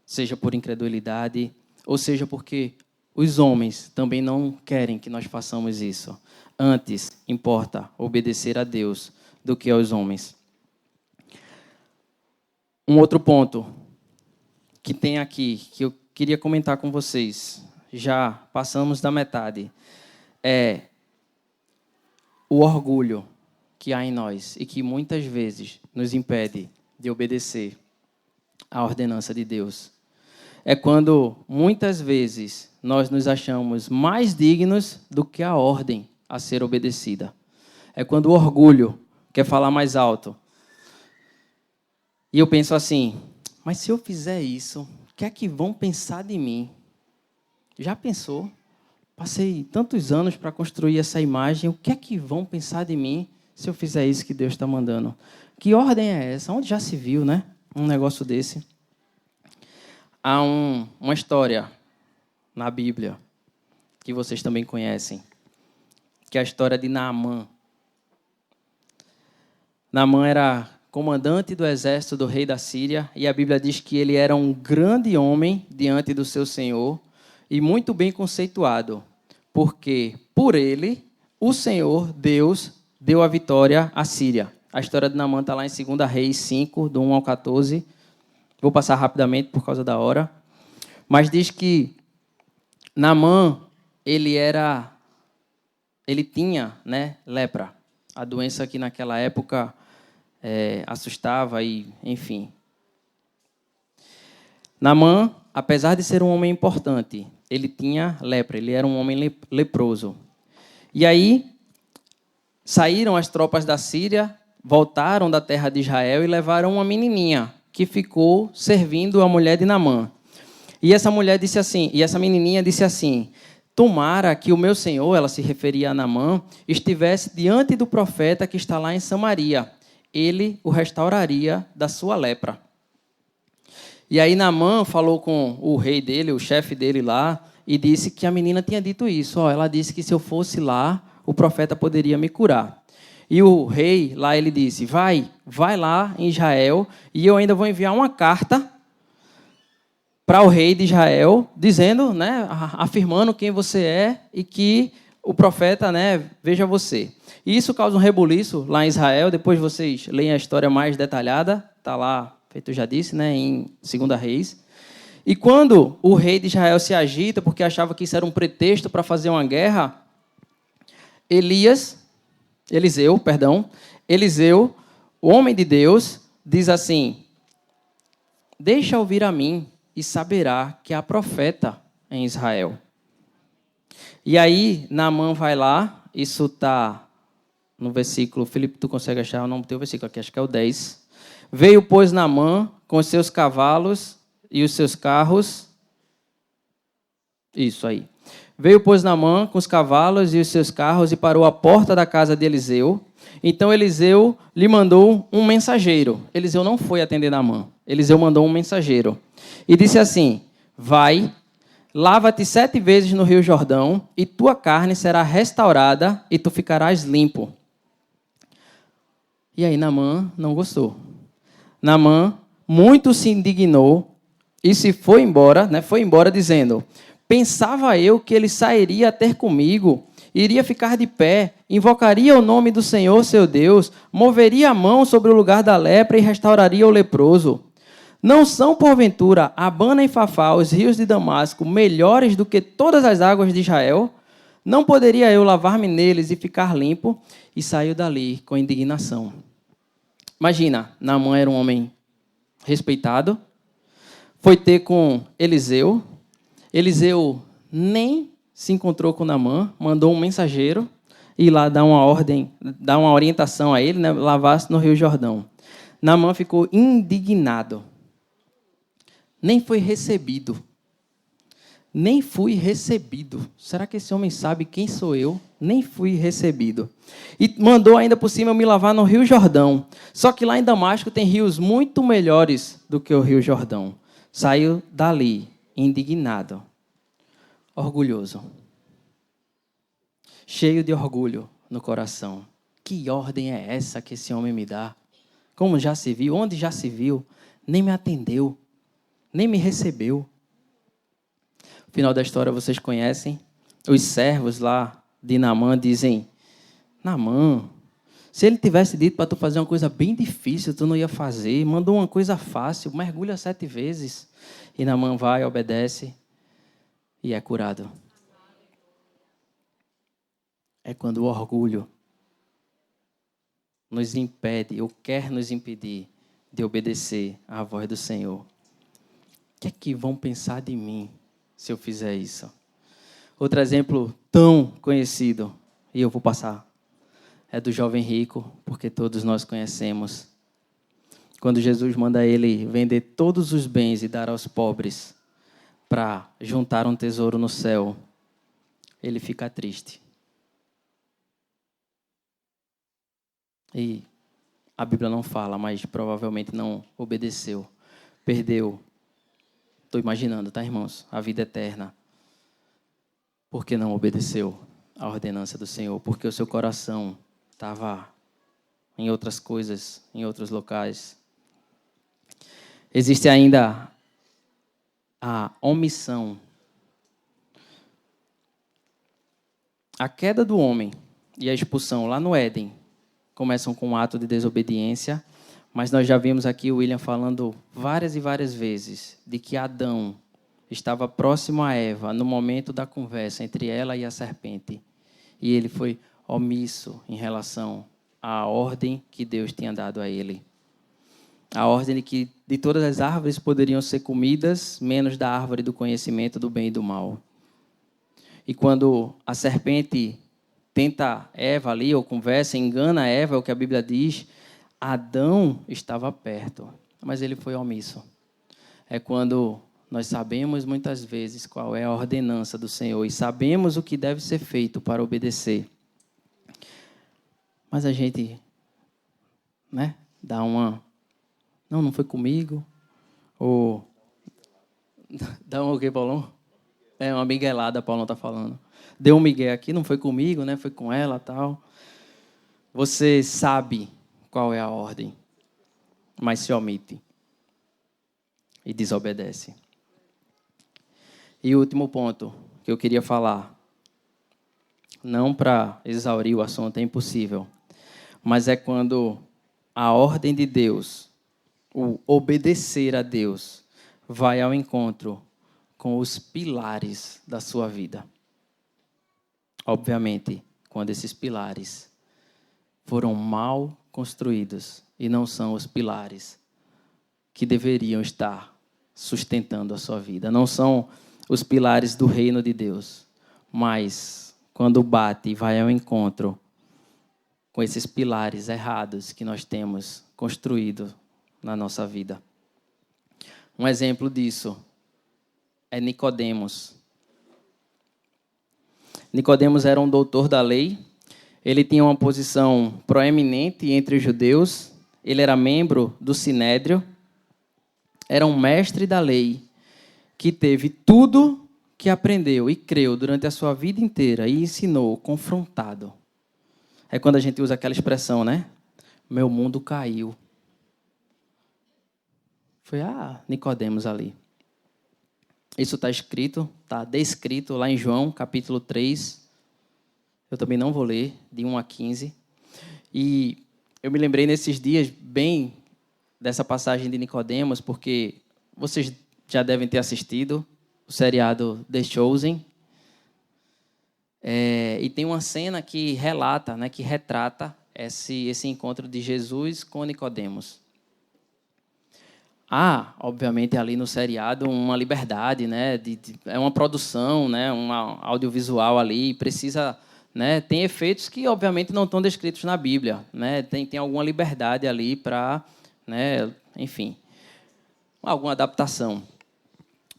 seja por incredulidade, ou seja porque os homens também não querem que nós façamos isso. Antes, importa obedecer a Deus do que aos homens. Um outro ponto que tem aqui, que eu queria comentar com vocês, já passamos da metade, é o orgulho que há em nós e que muitas vezes nos impede de obedecer à ordenança de Deus. É quando, muitas vezes, nós nos achamos mais dignos do que a ordem a ser obedecida. É quando o orgulho quer falar mais alto. E eu penso assim, mas se eu fizer isso, o que é que vão pensar de mim? Já pensou? Passei tantos anos para construir essa imagem, o que é que vão pensar de mim se eu fizer isso que Deus está mandando? Que ordem é essa? Onde já se viu, né? Um negócio desse. Há uma história na Bíblia, que vocês também conhecem, que é a história de Naamã. Naamã era comandante do exército do rei da Síria, e a Bíblia diz que ele era um grande homem diante do seu Senhor e muito bem conceituado, porque por ele, o Senhor, Deus, deu a vitória à Síria. A história de Naamã está lá em 2 Reis 5, do 1 ao 14. Vou passar rapidamente por causa da hora. Mas diz que Naamã, ele tinha, né, lepra. A doença que naquela época assustava e, enfim. Naamã, apesar de ser um homem importante, ele tinha lepra, ele era um homem leproso. E aí, saíram as tropas da Síria, voltaram da terra de Israel e levaram uma menininha que ficou servindo a mulher de Naamã. E essa mulher disse assim, e essa menininha disse assim, tomara que o meu senhor, ela se referia a Naamã, estivesse diante do profeta que está lá em Samaria. Ele o restauraria da sua lepra. E aí Naamã falou com o rei dele, o chefe dele lá, e disse que a menina tinha dito isso. Ela disse que se eu fosse lá, o profeta poderia me curar. E o rei lá, ele disse, vai lá em Israel, e eu ainda vou enviar uma carta para o rei de Israel, dizendo, né, afirmando quem você é e que o profeta, né, veja você. E isso causa um rebuliço lá em Israel. Depois vocês leem a história mais detalhada, está lá, feito eu já disse, né, em 2 Reis. E quando o rei de Israel se agita, porque achava que isso era um pretexto para fazer uma guerra, Eliseu, o homem de Deus, diz assim, deixa ouvir a mim e saberá que há profeta em Israel. E aí, Naamã vai lá, isso está no versículo, Felipe, tu consegue achar o nome do teu versículo aqui, acho que é o 10. Veio, pois, Naamã com os seus cavalos e os seus carros. Isso aí. Veio, pois, Naamã com os cavalos e os seus carros e parou à porta da casa de Eliseu. Então Eliseu lhe mandou um mensageiro. Eliseu não foi atender Naamã. Eliseu mandou um mensageiro. E disse assim, vai, lava-te 7 vezes no rio Jordão, e tua carne será restaurada, e tu ficarás limpo. E aí Naamã não gostou. Naamã muito se indignou e se foi embora, né? Foi embora dizendo, pensava eu que ele sairia a ter comigo, iria ficar de pé invocaria o nome do Senhor, seu Deus, moveria a mão sobre o lugar da lepra e restauraria o leproso. Não são, porventura, Abana e Fafá, os rios de Damasco, melhores do que todas as águas de Israel? Não poderia eu lavar-me neles e ficar limpo? E saiu dali com indignação. Imagina, Naamã era um homem respeitado, foi ter com Eliseu. Eliseu nem se encontrou com Naamã, mandou um mensageiro ir lá dar uma ordem, dar uma orientação a ele, né, lavar-se no Rio Jordão. Naamã ficou indignado. Nem foi recebido. Nem fui recebido. Será que esse homem sabe quem sou eu? Nem fui recebido. E mandou ainda por cima me lavar no Rio Jordão. Só que lá em Damasco tem rios muito melhores do que o Rio Jordão. Saiu dali, indignado, orgulhoso, cheio de orgulho no coração. Que ordem é essa que esse homem me dá? Como já se viu? Onde já se viu? Nem me atendeu, nem me recebeu. O final da história vocês conhecem. Os servos lá de Naamã dizem: Naamã, se ele tivesse dito para tu fazer uma coisa bem difícil, tu não ia fazer. Mandou uma coisa fácil, mergulha 7 vezes. E Naamã vai, obedece e é curado. É quando o orgulho nos impede, ou quer nos impedir, de obedecer à voz do Senhor. O que é que vão pensar de mim se eu fizer isso? Outro exemplo tão conhecido, e eu vou passar, é do jovem rico, porque todos nós conhecemos. Quando Jesus manda ele vender todos os bens e dar aos pobres para juntar um tesouro no céu, ele fica triste. E a Bíblia não fala, mas provavelmente não obedeceu. Perdeu, estou imaginando, tá, irmãos? A vida eterna. Porque não obedeceu à ordenança do Senhor. Porque o seu coração estava em outras coisas, em outros locais. Existe ainda a omissão. A queda do homem e a expulsão lá no Éden começam com um ato de desobediência, mas nós já vimos aqui o William falando várias e várias vezes de que Adão estava próximo a Eva no momento da conversa entre ela e a serpente. E ele foi omisso em relação à ordem que Deus tinha dado a ele. A ordem de que de todas as árvores poderiam ser comidas, menos da árvore do conhecimento do bem e do mal. E quando a serpente tenta Eva ali, ou conversa, engana Eva, é o que a Bíblia diz, Adão estava perto, mas ele foi omisso. É quando nós sabemos muitas vezes qual é a ordenança do Senhor e sabemos o que deve ser feito para obedecer. Mas a gente, né, dá uma... Não foi comigo. Ou dá um o quê, Paulão? É uma miguelada, Paulão está falando. Deu um migué aqui, não foi comigo, né? Foi com ela, tal. Você sabe qual é a ordem, mas se omite e desobedece. E o último ponto que eu queria falar, não para exaurir o assunto, é impossível, mas é quando a ordem de Deus, o obedecer a Deus, vai ao encontro com os pilares da sua vida. Obviamente, quando esses pilares foram mal construídos e não são os pilares que deveriam estar sustentando a sua vida. Não são os pilares do reino de Deus, mas quando bate e vai ao encontro com esses pilares errados que nós temos construído na nossa vida. Um exemplo disso é Nicodemos. Nicodemos era um doutor da lei. Ele tinha uma posição proeminente entre os judeus. Ele era membro do Sinédrio. Era um mestre da lei que teve tudo que aprendeu e creu durante a sua vida inteira e ensinou confrontado. É quando a gente usa aquela expressão, né? Meu mundo caiu. Foi Nicodemos ali. Isso está escrito, está descrito lá em João, capítulo 3. Eu também não vou ler, de 1 a 15. E eu me lembrei nesses dias bem dessa passagem de Nicodemos, porque vocês já devem ter assistido o seriado The Chosen. E tem uma cena que relata, né, que retrata esse encontro de Jesus com Nicodemos. Há, obviamente, ali no seriado uma liberdade, né, é uma produção, né, uma audiovisual ali, precisa, né, tem efeitos que, obviamente, não estão descritos na Bíblia, né, tem alguma liberdade ali para, né, enfim, alguma adaptação.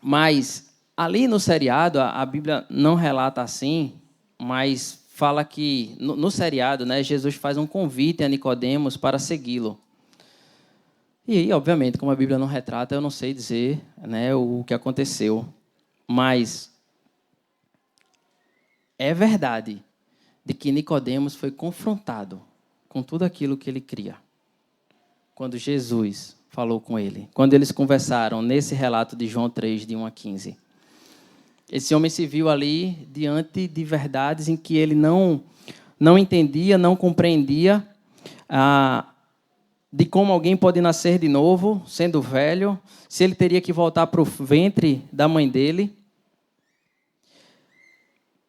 Mas ali no seriado, a Bíblia não relata assim, mas fala que, no seriado, né, Jesus faz um convite a Nicodemos para segui-lo. E aí, obviamente, como a Bíblia não retrata, eu não sei dizer, né, o que aconteceu. Mas é verdade de que Nicodemos foi confrontado com tudo aquilo que ele cria. Quando Jesus falou com ele, quando eles conversaram nesse relato de João 3, de 1 a 15. Esse homem se viu ali diante de verdades em que ele não entendia, não compreendia de como alguém pode nascer de novo, sendo velho, se ele teria que voltar para o ventre da mãe dele.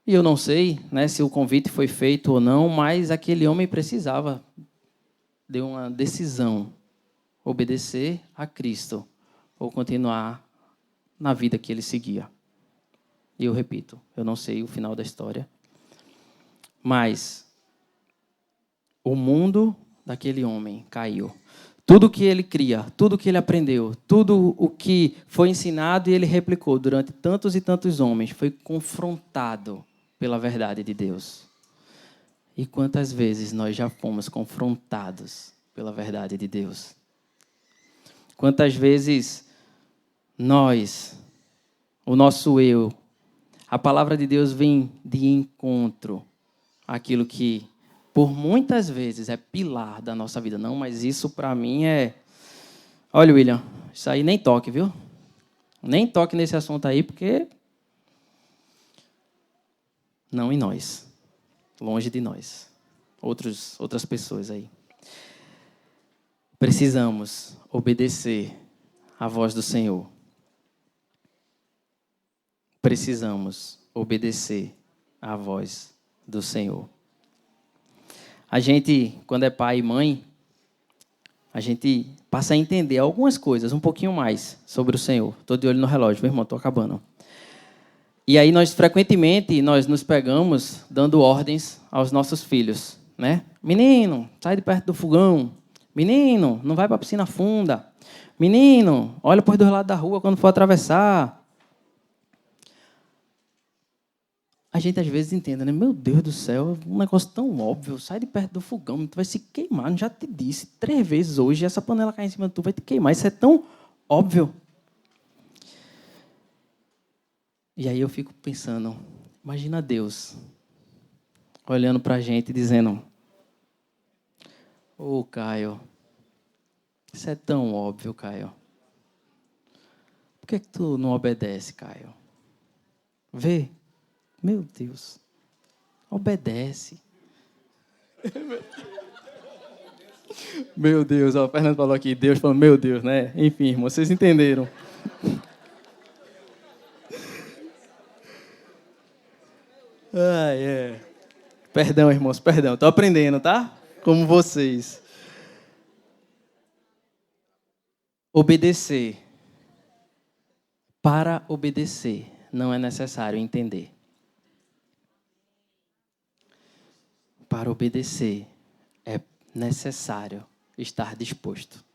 E eu não sei, né, se o convite foi feito ou não, mas aquele homem precisava de uma decisão, obedecer a Cristo ou continuar na vida que ele seguia. E eu repito, eu não sei o final da história, mas o mundo daquele homem caiu. Tudo que ele cria, tudo que ele aprendeu, tudo o que foi ensinado e ele replicou durante tantos e tantos homens foi confrontado pela verdade de Deus. E quantas vezes nós já fomos confrontados pela verdade de Deus? Quantas vezes nós, o nosso eu, a palavra de Deus vem de encontro àquilo que por muitas vezes é pilar da nossa vida. Não, mas isso para mim é... Olha, William, isso aí nem toque, viu? Nem toque nesse assunto aí, porque... Não em nós. Longe de nós. Outras pessoas aí. Precisamos obedecer à voz do Senhor. Precisamos obedecer à voz do Senhor. A gente, quando é pai e mãe, a gente passa a entender algumas coisas, um pouquinho mais sobre o Senhor. Estou de olho no relógio, meu irmão, estou acabando. E aí, frequentemente, nós nos pegamos dando ordens aos nossos filhos, né? Menino, sai de perto do fogão. Menino, não vai para a piscina funda. Menino, olha por dois lados da rua quando for atravessar. A gente às vezes entende, né? Meu Deus do céu, um negócio tão óbvio. Sai de perto do fogão, tu vai se queimar. Eu já te disse 3 vezes hoje, essa panela cair em cima de tu vai te queimar. Isso é tão óbvio. E aí eu fico pensando, imagina Deus olhando para a gente e dizendo: ô, Caio, isso é tão óbvio, Caio. Por que tu não obedece, Caio? Vê. Meu Deus. Obedece. Meu Deus, ó, o Fernando falou aqui, Deus falou, meu Deus, né? Enfim, irmão, vocês entenderam. Perdão, irmãos, perdão. Estou aprendendo, tá? Como vocês. Obedecer. Para obedecer, não é necessário entender. Para obedecer, é necessário estar disposto.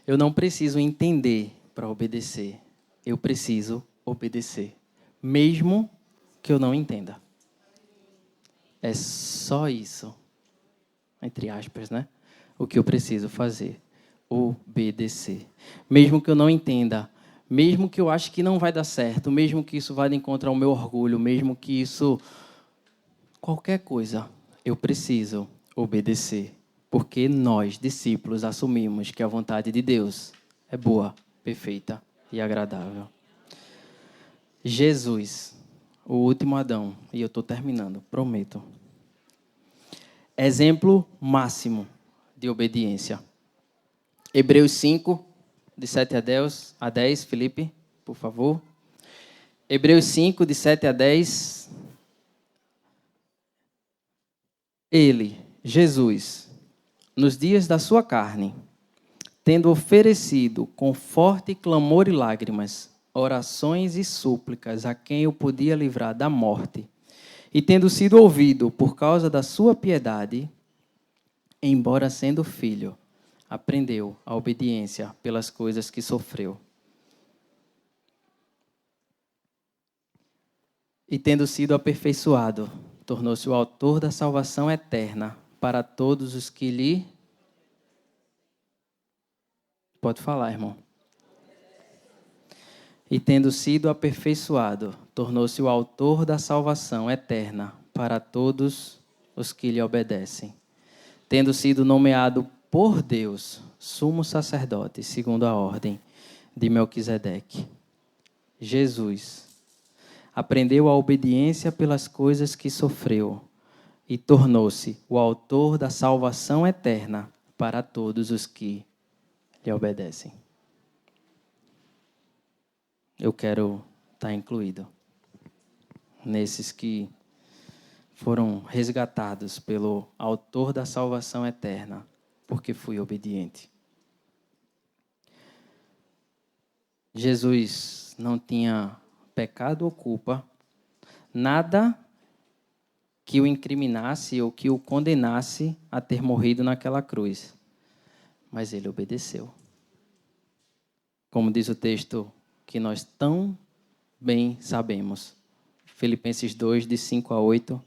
Eu não preciso entender para obedecer. Eu preciso obedecer, mesmo que eu não entenda. É só isso, entre aspas, né? O que eu preciso fazer, obedecer. Mesmo que eu não entenda, mesmo que eu ache que não vai dar certo, mesmo que isso vá de encontro ao meu orgulho, mesmo que isso... Qualquer coisa, eu preciso obedecer. Porque nós, discípulos, assumimos que a vontade de Deus é boa, perfeita e agradável. Jesus, o último Adão, e eu estou terminando, prometo. Exemplo máximo de obediência. Hebreus 5, de 7 a 10, Felipe, por favor. Hebreus 5, de 7 a 10. Ele, Jesus, nos dias da sua carne, tendo oferecido com forte clamor e lágrimas, orações e súplicas a quem o podia livrar da morte, e tendo sido ouvido por causa da sua piedade, embora sendo filho, aprendeu a obediência pelas coisas que sofreu. E tendo sido aperfeiçoado, tornou-se o autor da salvação eterna para todos os que lhe... Pode falar, irmão. E tendo sido aperfeiçoado, tornou-se o autor da salvação eterna para todos os que lhe obedecem. Tendo sido nomeado por Deus, sumo sacerdote, segundo a ordem de Melquisedeque. Jesus aprendeu a obediência pelas coisas que sofreu e tornou-se o autor da salvação eterna para todos os que lhe obedecem. Eu quero estar incluído nesses que foram resgatados pelo autor da salvação eterna, porque fui obediente. Jesus não tinha pecado ou culpa, nada que o incriminasse ou que o condenasse a ter morrido naquela cruz. Mas ele obedeceu. Como diz o texto que nós tão bem sabemos. Filipenses 2, de 5 a 8.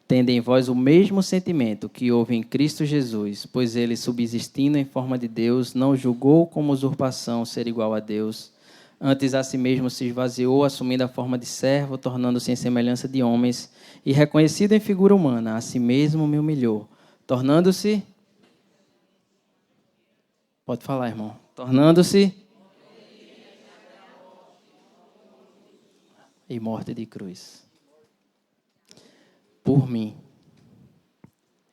Tende em vós o mesmo sentimento que houve em Cristo Jesus, pois ele, subsistindo em forma de Deus, não julgou como usurpação ser igual a Deus. Antes a si mesmo se esvaziou, assumindo a forma de servo, tornando-se em semelhança de homens, e reconhecido em figura humana, a si mesmo me humilhou, tornando-se... Pode falar, irmão. Tornando-se... e morte de cruz. Por mim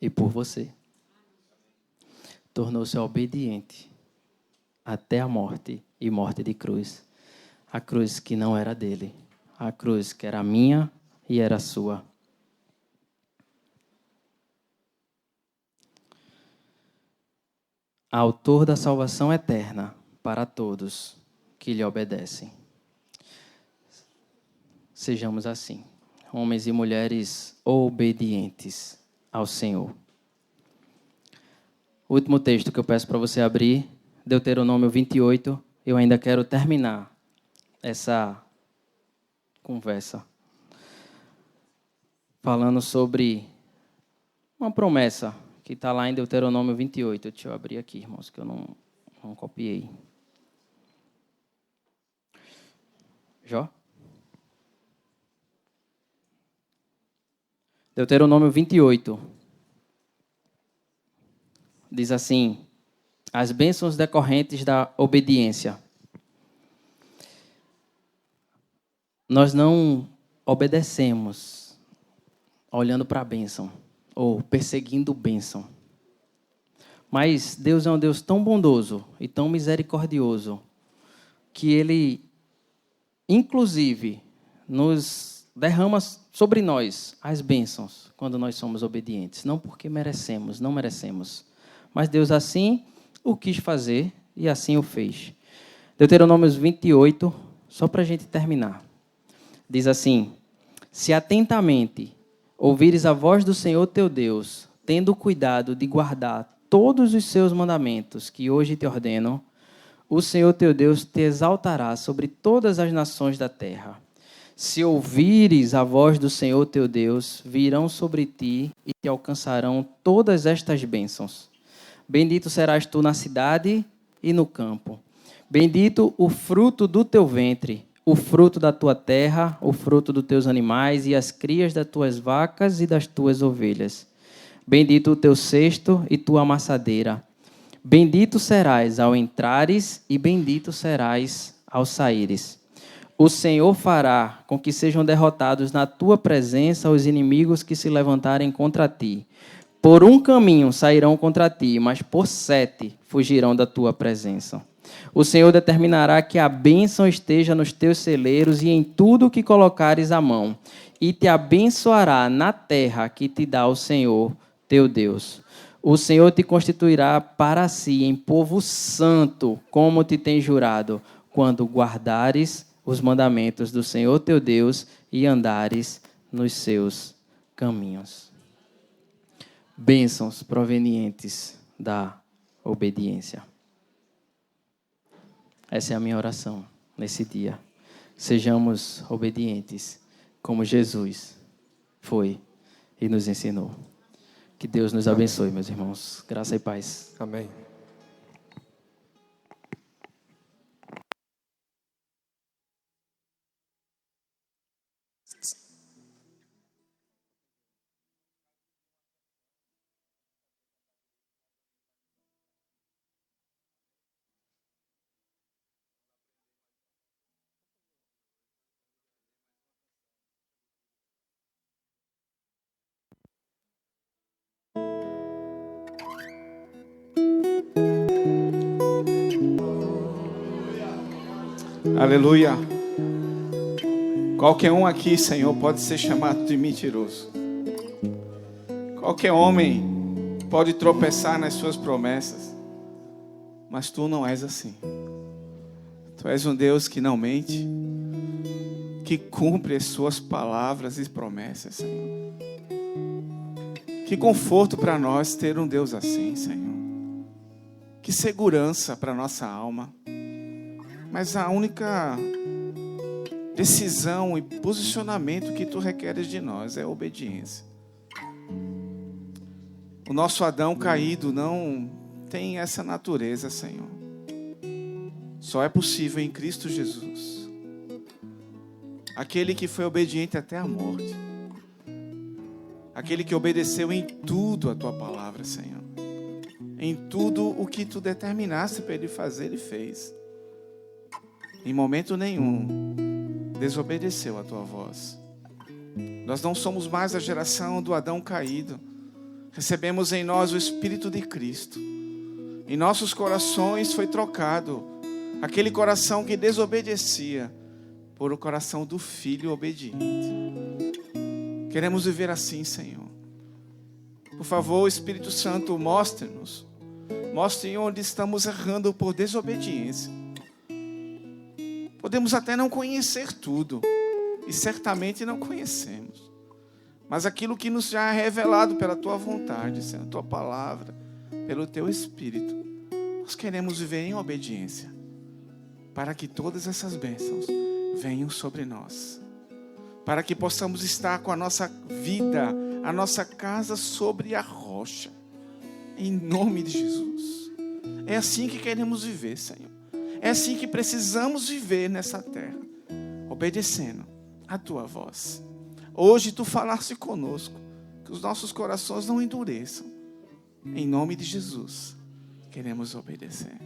e por você. Tornou-se obediente até a morte e morte de cruz. A cruz que não era dele. A cruz que era minha e era sua. Autor da salvação eterna para todos que lhe obedecem. Sejamos assim, homens e mulheres obedientes ao Senhor. O último texto que eu peço para você abrir, Deuteronômio 28, eu ainda quero terminar essa conversa falando sobre uma promessa que está lá em Deuteronômio 28. Deixa eu abrir aqui, irmãos, que eu não copiei. Jó? Deuteronômio 28. Diz assim: as bênçãos decorrentes da obediência. Nós não obedecemos olhando para a bênção ou perseguindo bênção. Mas Deus é um Deus tão bondoso e tão misericordioso que Ele, inclusive, nos derrama sobre nós as bênçãos quando nós somos obedientes. Não porque merecemos, não merecemos. Mas Deus assim o quis fazer e assim o fez. Deuteronômio 28, só para a gente terminar. Diz assim: se atentamente ouvires a voz do Senhor teu Deus, tendo cuidado de guardar todos os seus mandamentos que hoje te ordeno, o Senhor teu Deus te exaltará sobre todas as nações da terra. Se ouvires a voz do Senhor teu Deus, virão sobre ti e te alcançarão todas estas bênçãos. Bendito serás tu na cidade e no campo. Bendito o fruto do teu ventre, o fruto da tua terra, o fruto dos teus animais e as crias das tuas vacas e das tuas ovelhas. Bendito o teu cesto e tua amassadeira. Bendito serás ao entrares e bendito serás ao saíres. o Senhor fará com que sejam derrotados na tua presença os inimigos que se levantarem contra ti. Por um caminho sairão contra ti, mas por 7 fugirão da tua presença. O Senhor determinará que a bênção esteja nos teus celeiros e em tudo que colocares a mão, e te abençoará na terra que te dá o Senhor, teu Deus. O Senhor te constituirá para si em povo santo, como te tem jurado, quando guardares os mandamentos do Senhor teu Deus e andares nos seus caminhos. Bênçãos provenientes da obediência. Essa é a minha oração nesse dia. Sejamos obedientes, como Jesus foi e nos ensinou. Que Deus nos abençoe, meus irmãos. Graça e paz. Amém. Aleluia. Qualquer um aqui, Senhor, pode ser chamado de mentiroso. Qualquer homem pode tropeçar nas suas promessas. Mas tu não és assim. Tu és um Deus que não mente, que cumpre as suas palavras e promessas, Senhor. Que conforto para nós ter um Deus assim, Senhor. Que segurança para nossa alma. Mas a única decisão e posicionamento que tu requeres de nós é a obediência. O nosso Adão caído não tem essa natureza, Senhor. Só é possível em Cristo Jesus. Aquele que foi obediente até a morte. Aquele que obedeceu em tudo a tua palavra, Senhor. Em tudo o que tu determinaste para ele fazer, ele fez. Em momento nenhum desobedeceu a tua voz. Nós não somos mais a geração do Adão caído. Recebemos em nós o Espírito de Cristo. Em nossos corações foi trocado aquele coração que desobedecia por o coração do Filho obediente. Queremos viver assim, Senhor. Por favor, Espírito Santo, mostre-nos. Mostre onde estamos errando por desobediência. Podemos até não conhecer tudo, e certamente não conhecemos. Mas aquilo que nos já é revelado pela Tua vontade, Senhor, Tua palavra, pelo Teu Espírito, nós queremos viver em obediência, para que todas essas bênçãos venham sobre nós. Para que possamos estar com a nossa vida, a nossa casa sobre a rocha. Em nome de Jesus. É assim que queremos viver, Senhor. É assim que precisamos viver nessa terra, obedecendo a Tua voz. Hoje Tu falaste conosco, que os nossos corações não endureçam. Em nome de Jesus, queremos obedecer.